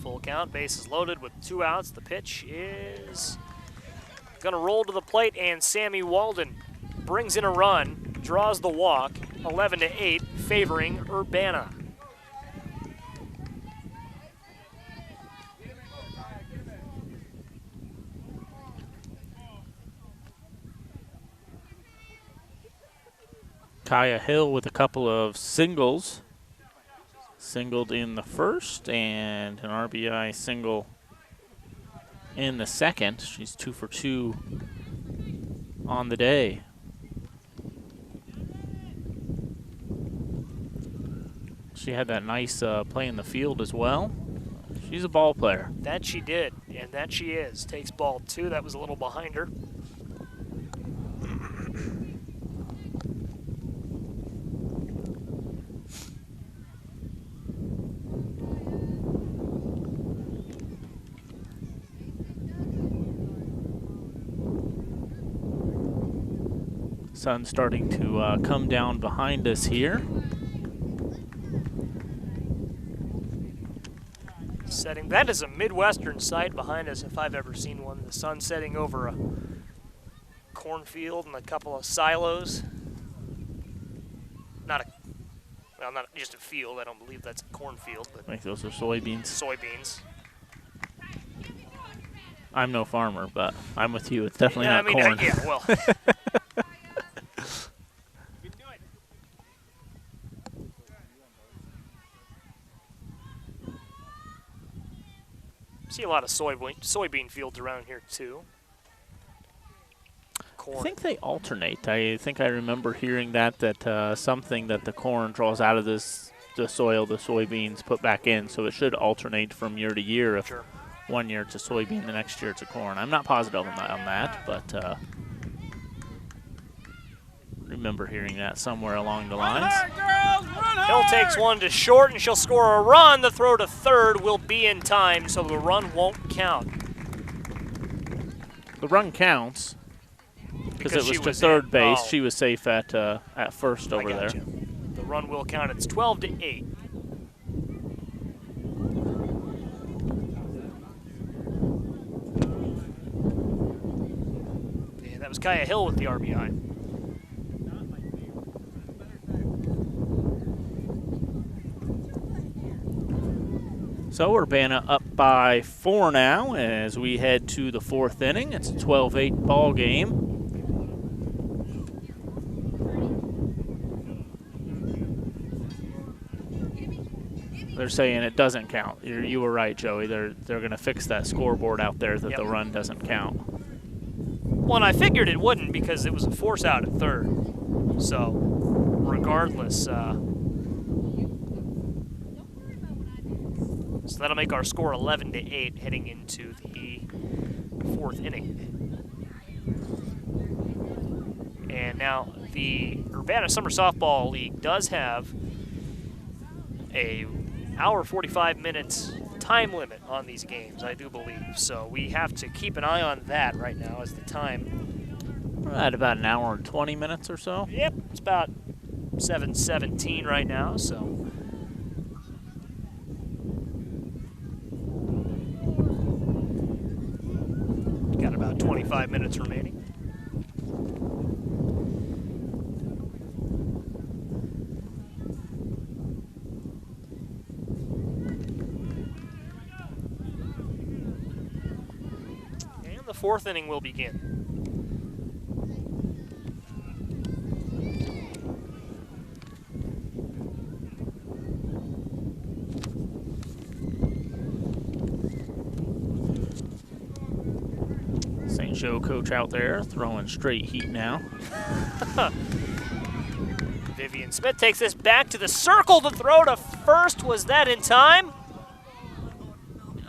Full count, bases loaded with 2 outs. The pitch is going to roll to the plate, and Sammy Walden brings in a run, draws the walk, 11-8, favoring Urbana. Kaya Hill with a couple of singles. Singled in the first and an RBI single in the second. She's 2 for 2 on the day. She had that nice play in the field as well. She's a ball player. That she did, and that she is. Takes ball 2. That was a little behind her. Sun starting to come down behind us here. Setting. That is a Midwestern sight behind us if I've ever seen one. The sun setting over a cornfield and a couple of silos. Not just a field. I don't believe that's a cornfield, but I think those are soybeans. Soybeans. I'm no farmer, but I'm with you. It's definitely not corn. Yeah, well. See a lot of soybean fields around here too. Corn. I think they alternate. I think I remember hearing that something that the corn draws out of the soil, the soybeans put back in, so it should alternate from year to year. If sure. One year it's a soybean, the next year it's a corn. I'm not positive on that, but remember hearing that somewhere along the lines. Hill takes one to short, and she'll score a run. The throw to third will be in time, so the run won't count. The run counts because it was to third base. She was safe at first over there. The run will count. It's 12-8. And that was Kaya Hill with the RBI. So Urbana up by 4 now as we head to the 4th inning. It's a 12-8 ball game. They're saying it doesn't count. You were right, Joey. They're going to fix that scoreboard out there that the run doesn't count. Well, and I figured it wouldn't because it was a force out at third. So regardless, so that'll make our score 11-8 heading into the 4th inning. And now the Urbana Summer Softball League does have a hour 45 minutes time limit on these games, I do believe. So we have to keep an eye on that right now as the time. We're at about an hour and 20 minutes or so. Yep, it's about 7:17 right now, so about 25 minutes remaining. And the fourth inning will begin. St. Joe coach out there throwing straight heat now. Vivian Smith takes this back to the circle to throw to first. Was that in time?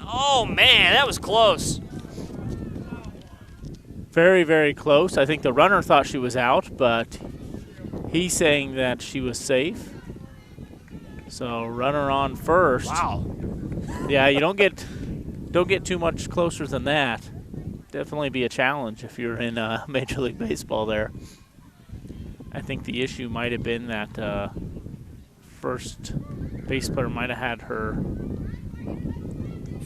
Oh, man, that was close. Very, very close. I think the runner thought she was out, but he's saying that she was safe. So runner on first. Wow. Yeah, you don't get too much closer than that. Definitely be a challenge if you're in Major League Baseball there. I think the issue might have been that first base player might have had her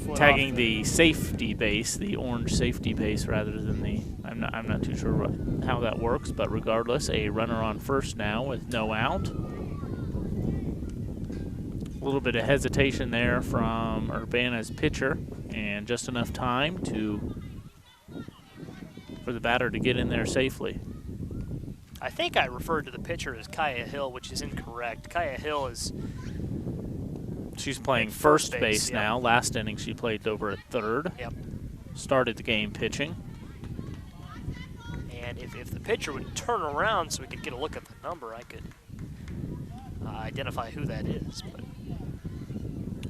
Foot tagging off the safety base, the orange safety base, rather than the. I'm not too sure how that works, but regardless, a runner on first now with no out. A little bit of hesitation there from Urbana's pitcher, and just enough time for the batter to get in there safely. I think I referred to the pitcher as Kaya Hill, which is incorrect. Kaya Hill is... She's playing at first first base base, now. yep. Last inning she played over at third. Yep. Started the game pitching. And if the pitcher would turn around so we could get a look at the number, I could identify who that is. But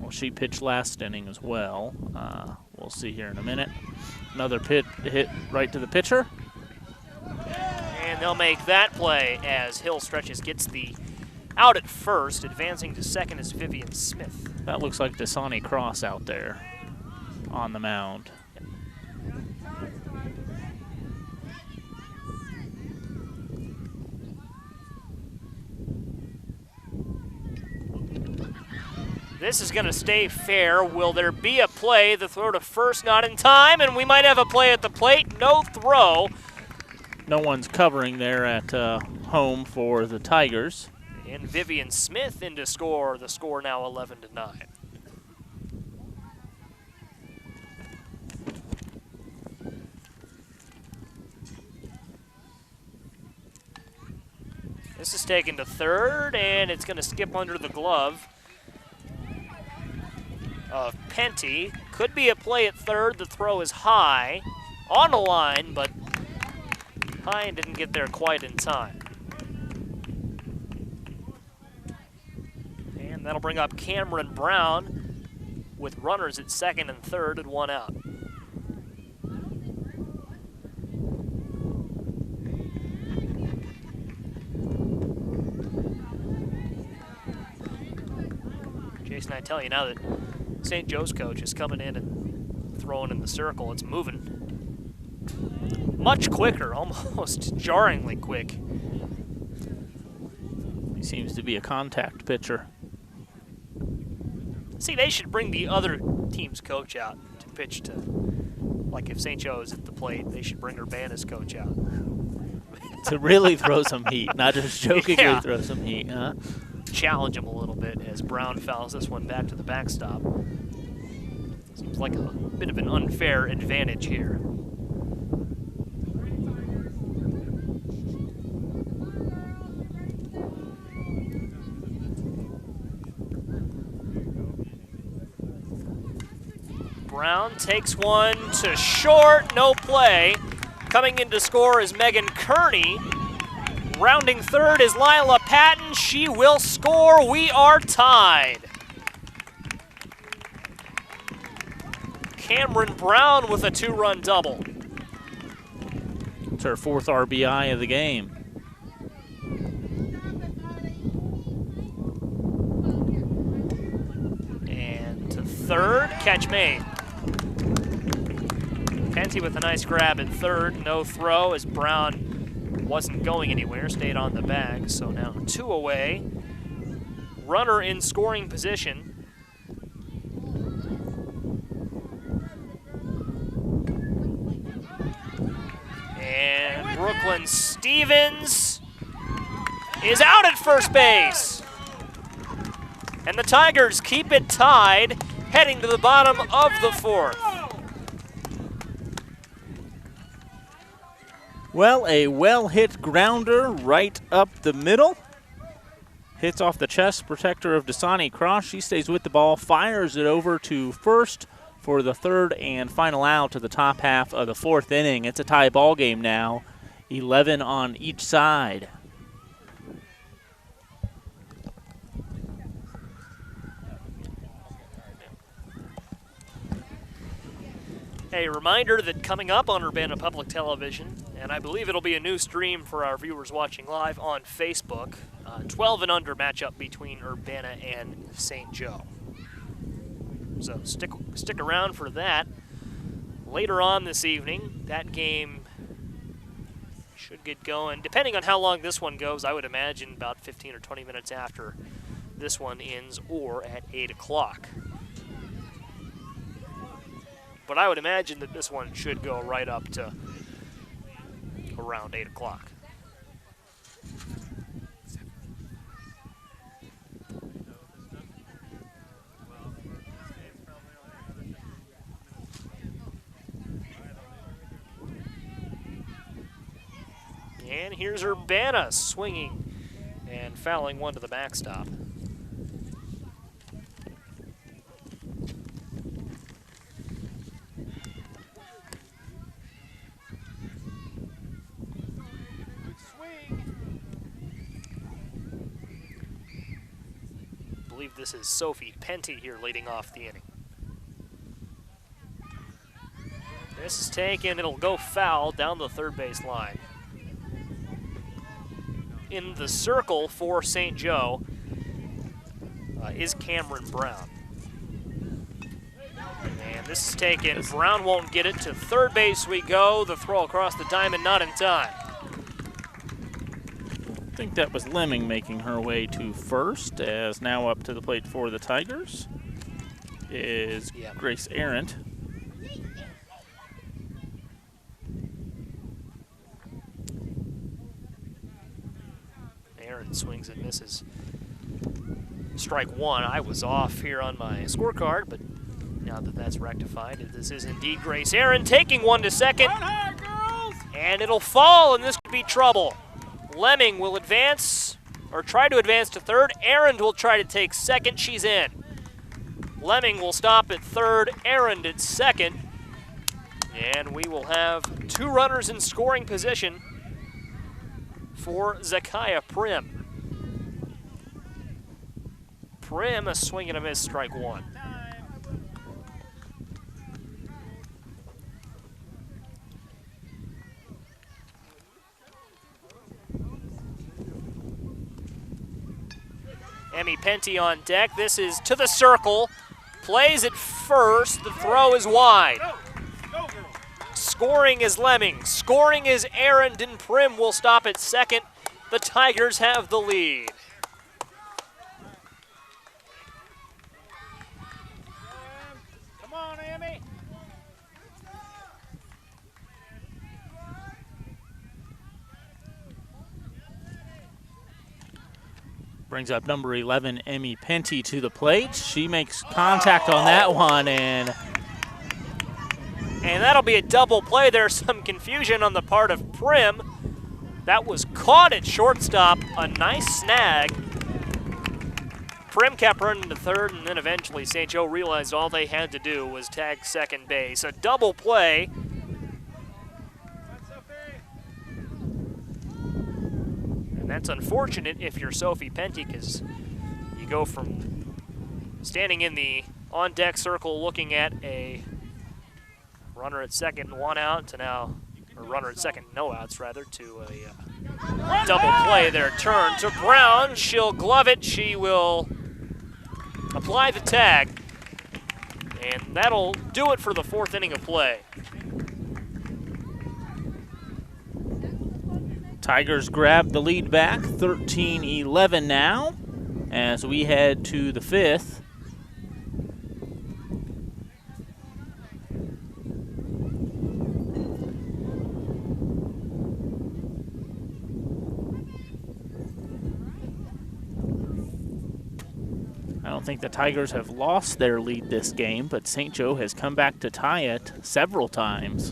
Well, she pitched last inning as well. We'll see here in a minute. Another hit right to the pitcher. And they'll make that play as Hill stretches, gets the out at first. Advancing to second is Vivian Smith. That looks like Dasani Cross out there on the mound. This is going to stay fair. Will there be a play? The throw to first, not in time, and we might have a play at the plate. No throw. No one's covering there at home for the Tigers. And Vivian Smith in to score. The score now 11-9. This is taken to third, and it's going to skip under the glove of Penty. Could be a play at third. The throw is high, on the line, but high and didn't get there quite in time. And that'll bring up Cameron Brown with runners at second and third and one out. Jason, I tell you now that St. Joe's coach is coming in and throwing in the circle, it's moving much quicker, almost jarringly quick. He seems to be a contact pitcher. See, they should bring the other team's coach out to pitch to, like if St. Joe's at the plate, they should bring Urbana's coach out. To really throw some heat, not just jokingly Yeah. throw some heat, huh? Challenge him a little bit as Brown fouls this one back to the backstop. Seems like a bit of an unfair advantage here. Brown takes one to short, no play. Coming in to score is Megan Kearney. Rounding third is Lila Patton. She will score. We are tied. Cameron Brown with a two-run double. It's her fourth RBI of the game. And to third, catch made. Penty with a nice grab at third. No throw as Brown wasn't going anywhere, stayed on the bag. So now two away. Runner in scoring position. Brooklyn Stevens is out at first base. And the Tigers keep it tied, heading to the bottom of the fourth. Well, a well-hit grounder right up the middle. Hits off the chest protector of Dasani Cross. She stays with the ball, fires it over to first for the third and final out to the top half of the fourth inning. It's a tie ball game now, 11 on each side. A reminder that coming up on Urbana Public Television, and I believe it'll be a new stream for our viewers watching live on Facebook, 12 and under matchup between Urbana and St. Joe. So stick around for that. Later on this evening, that game should get going. Depending on how long this one goes, I would imagine about 15 or 20 minutes after this one ends or at 8 o'clock. But I would imagine that this one should go right up to around 8 o'clock. And here's Urbana swinging and fouling one to the backstop. I believe this is Sophie Penty here leading off the inning. This is taken, it'll go foul down the third base line. In the circle for St. Joe is Cameron Brown. And this is taken, Brown won't get it, to third base we go. The throw across the diamond, not in time. I think that was Lemming making her way to first, as now up to the plate for the Tigers is Grace Arendt. Arendt swings and misses. Strike one. I was off here on my scorecard, but now that that's rectified, this is indeed Grace Arendt taking one to second. And it'll fall, and this could be trouble. Lemming will advance, or try to advance to third. Arendt will try to take second. She's in. Lemming will stop at third. Arendt at second. And we will have two runners in scoring position for Zakiah Prim. Prim, a swing and a miss, strike one. Emmy Penty on deck. This is to the circle. Plays it first. The throw is wide. Scoring is Lemming. Scoring is Arendt, and Prim will stop at second. The Tigers have the lead. Come on, Emmy. Brings up number 11, Emmy Penty, to the plate. She makes contact on that one, and that'll be a double play. There's some confusion on the part of Prim. That was caught at shortstop. A nice snag. Prim kept running to third, and then eventually St. Joe realized all they had to do was tag second base. A double play. And that's unfortunate if you're Sophie Penty, because you go from standing in the on-deck circle looking at a runner at second, one out, to now, or runner at second, no outs rather, to a double play there. Turn to Brown. She'll glove it. She will apply the tag. And that'll do it for the fourth inning of play. Tigers grab the lead back, 13-11 now, as we head to the fifth. don't think the Tigers have lost their lead this game, but St. Joe has come back to tie it several times.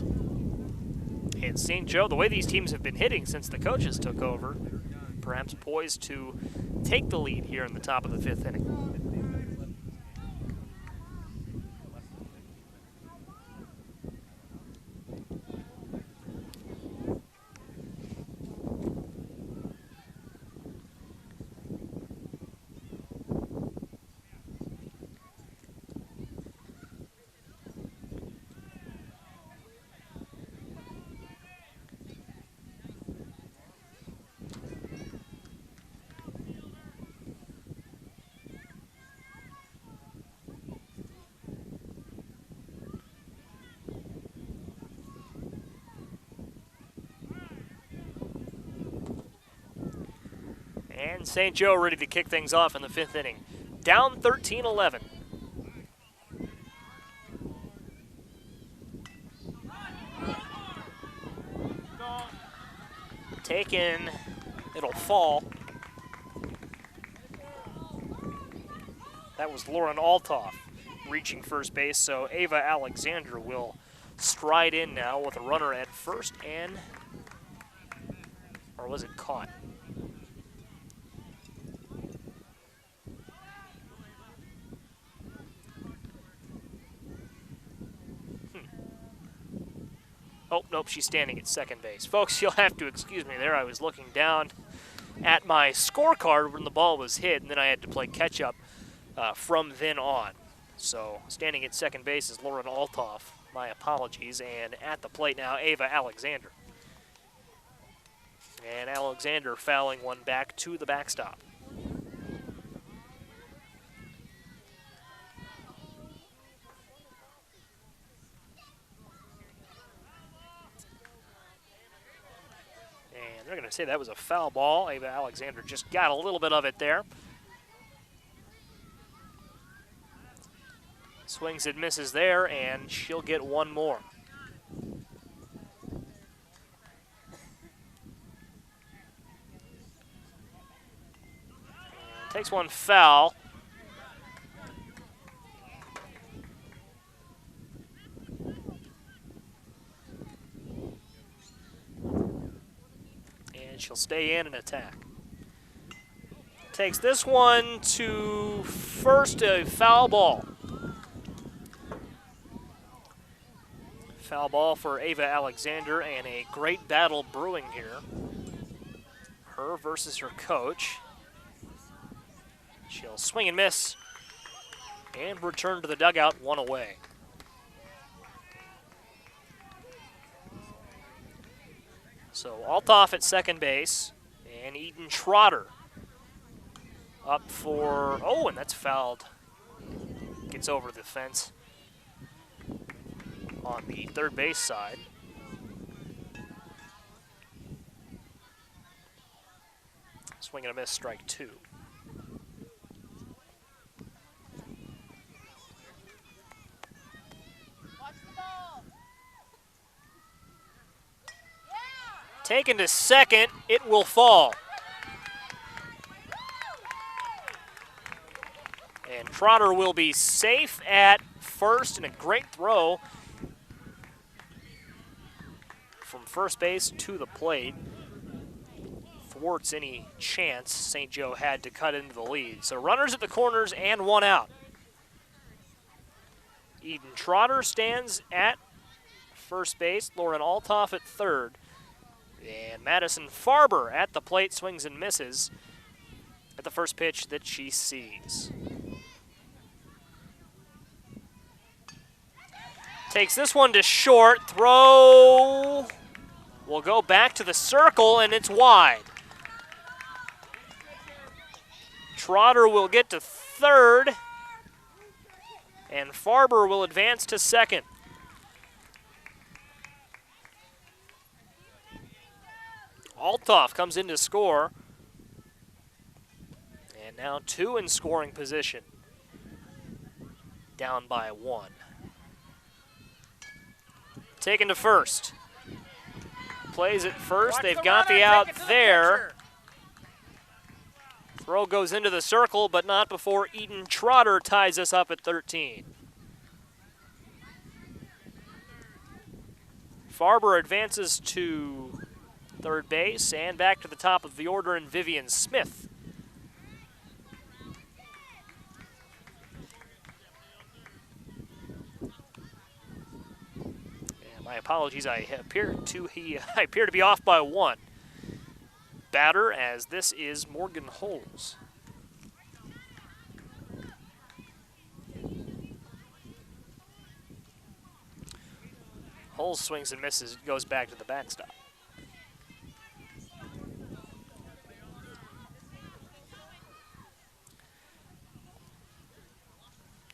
And St. Joe, the way these teams have been hitting since the coaches took over, perhaps poised to take the lead here in the top of the 5th inning. And St. Joe ready to kick things off in the 5th inning. Down 13-11. Taken, it'll fall. That was Lauren Altoff reaching first base, so Ava Alexander will stride in now with a runner at first and, or was it caught? Oh, nope, she's standing at second base. Folks, you'll have to excuse me there. I was looking down at my scorecard when the ball was hit, and then I had to play catch-up from then on. So standing at second base is Lauren Altoff. My apologies. And at the plate now, Ava Alexander. And Alexander fouling one back to the backstop. They're going to say that was a foul ball. Ava Alexander just got a little bit of it there. Swings and misses there, and she'll get one more. And takes one foul. She'll stay in and attack. Takes this one to first, a foul ball. Foul ball for Ava Alexander, and a great battle brewing here. Her versus her coach. She'll swing and miss and return to the dugout, one away. So Altoff at second base, and Eden Trotter up for, oh, and that's fouled. Gets over the fence on the third base side. Swing and a miss, strike two. Taken to second, it will fall. And Trotter will be safe at first, and a great throw from first base to the plate. Thwarts any chance St. Joe had to cut into the lead. So runners at the corners and one out. Eden Trotter stands at first base, Lauren Altoff at third. And Madison Farber at the plate, swings and misses at the first pitch that she sees. Takes this one to short, throw will go back to the circle, and it's wide. Trotter will get to third, and Farber will advance to second. Altoff comes in to score. And now two in scoring position. Down by one. Taken to first. Plays at first. They've got the out there. Throw goes into the circle, but not before Eden Trotter ties us up at 13. Farber advances to third base and back to the top of the order in Vivian Smith. And my apologies, I appear to be off by 1. Batter, as this is Morgan Holes. Holes swings and misses, goes back to the backstop.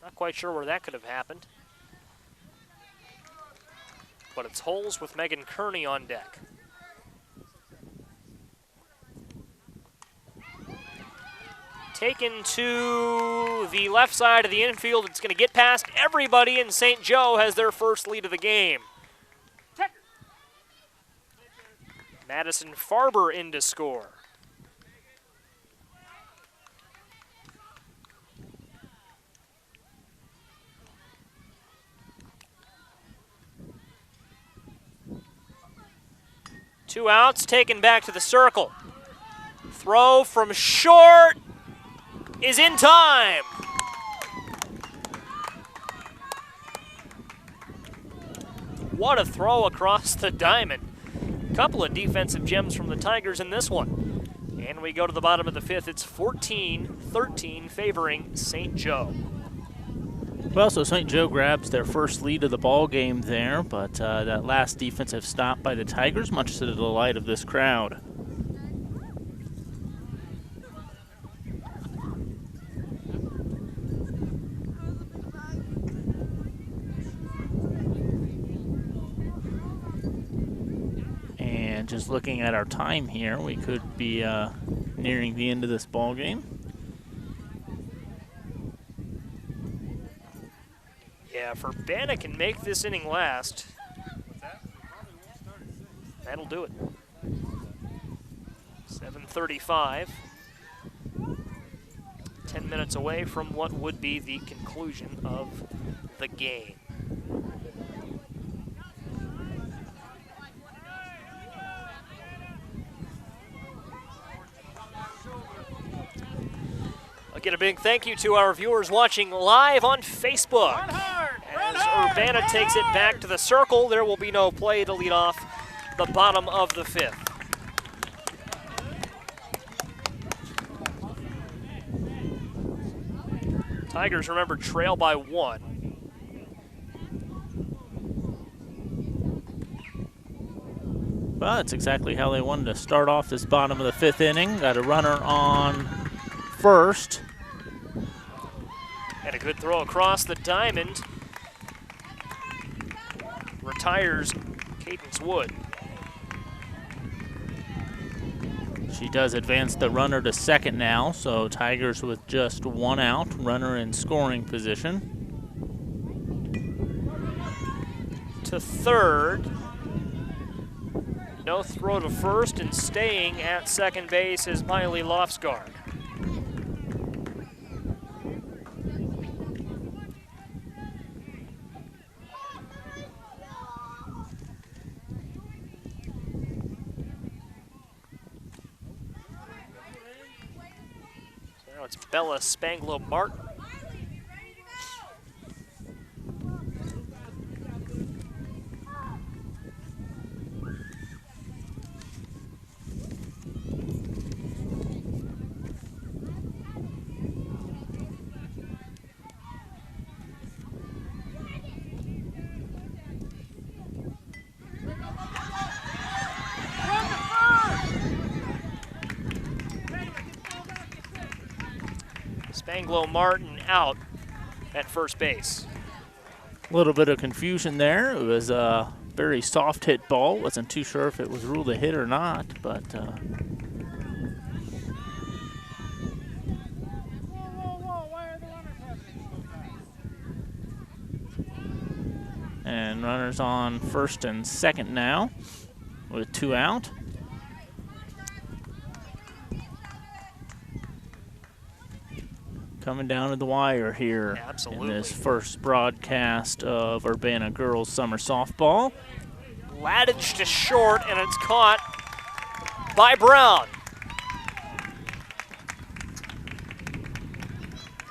Not quite sure where that could have happened. But it's Holes with Megan Kearney on deck. Taken to the left side of the infield. It's going to get past everybody, and St. Joe has their first lead of the game. Madison Farber in to score. Two outs, taken back to the circle. Throw from short is in time. What a throw across the diamond. Couple of defensive gems from the Tigers in this one. And we go to the bottom of the 5th. It's 14-13 favoring St. Joe. Well, so St. Joe grabs their first lead of the ball game there, but that last defensive stop by the Tigers, much to the delight of this crowd. And just looking at our time here, we could be nearing the end of this ball game. Yeah, if Urbana can make this inning last, that'll do it. 7:35. 10 minutes away from what would be the conclusion of the game. Again, a big thank you to our viewers watching live on Facebook. As Urbana takes it back to the circle, there will be no play to lead off the bottom of the 5th. Tigers, remember, trail by 1. Well, that's exactly how they wanted to start off this bottom of the 5th inning. Got a runner on first. And a good throw across the diamond. Retires Cadence Wood. She does advance the runner to second now, so Tigers with just 1 out, runner in scoring position. To third. No throw to first, and staying at second base is Miley Lofsgaard. It's Bella Spanglo-Martin. Spanglo-Martin out at first base. A little bit of confusion there. It was a very soft hit ball. Wasn't too sure if it was ruled a hit or not, but and runners on first and second now with 2 out. coming down to the wire here Absolutely. in this first broadcast of Urbana Girls Summer Softball. Ladage to short, and it's caught by Brown.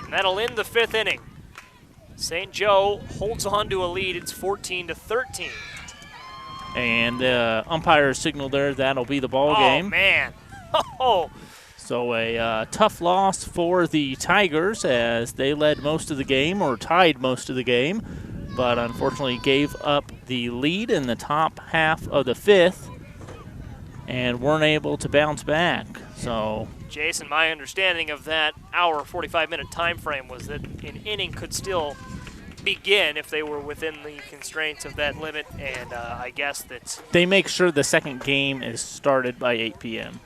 And that'll end the 5th inning. St. Joe holds on to a lead. It's 14-13. And umpire signal there, that'll be the ball game. Oh, man. Oh. So a tough loss for the Tigers as they led most of the game or tied most of the game, but unfortunately gave up the lead in the top half of the 5th and weren't able to bounce back. So, Jason, my understanding of that hour, 45-minute time frame was that an inning could still begin if they were within the constraints of that limit, and I guess that they make sure the second game is started by 8 p.m.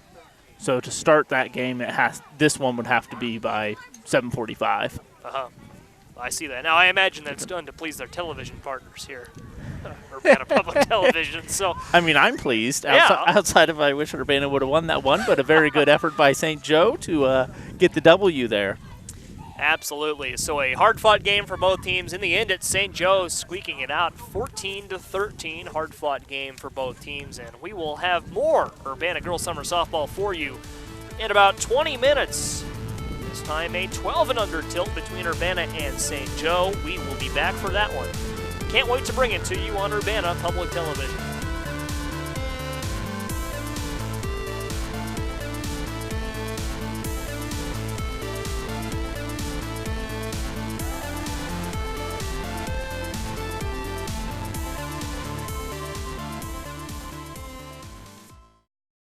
So to start that game, this one would have to be by 7:45. I see that. Now, I imagine that's done to please their television partners here, Urbana Public Television. So, I mean, I'm pleased. Yeah. Outside of I wish Urbana would have won that one, but a very good effort by St. Joe to get the W there. absolutely. So a hard-fought game for both teams. In the end, it's St. Joe's squeaking it out, 14-13. Hard-fought game for both teams, and we will have more Urbana Girls Summer Softball for you in about 20 minutes. This time a 12 and under tilt between Urbana and St. Joe. We will be back for that one. Can't wait to bring it to you on Urbana Public Television.